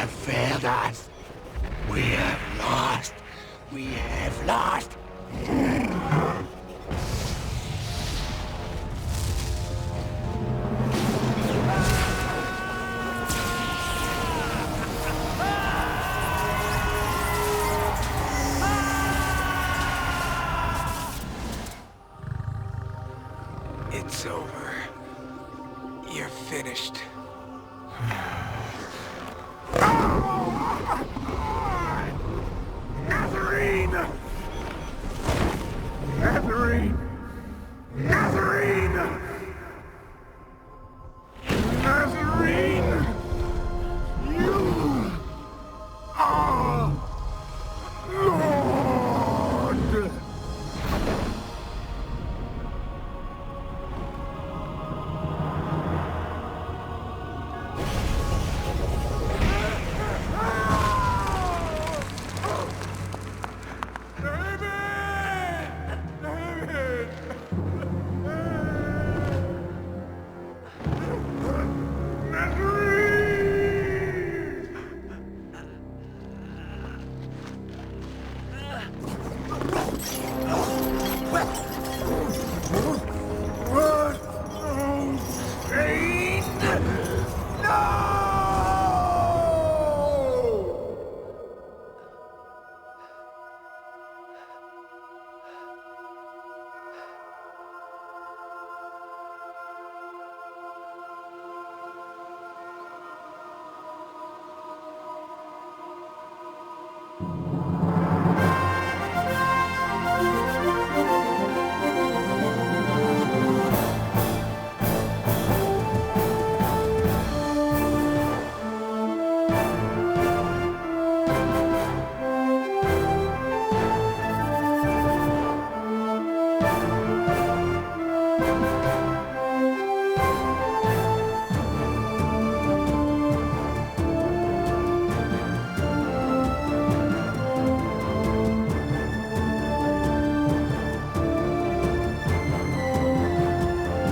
have failed us. We have lost. We have lost. It's over. You're finished.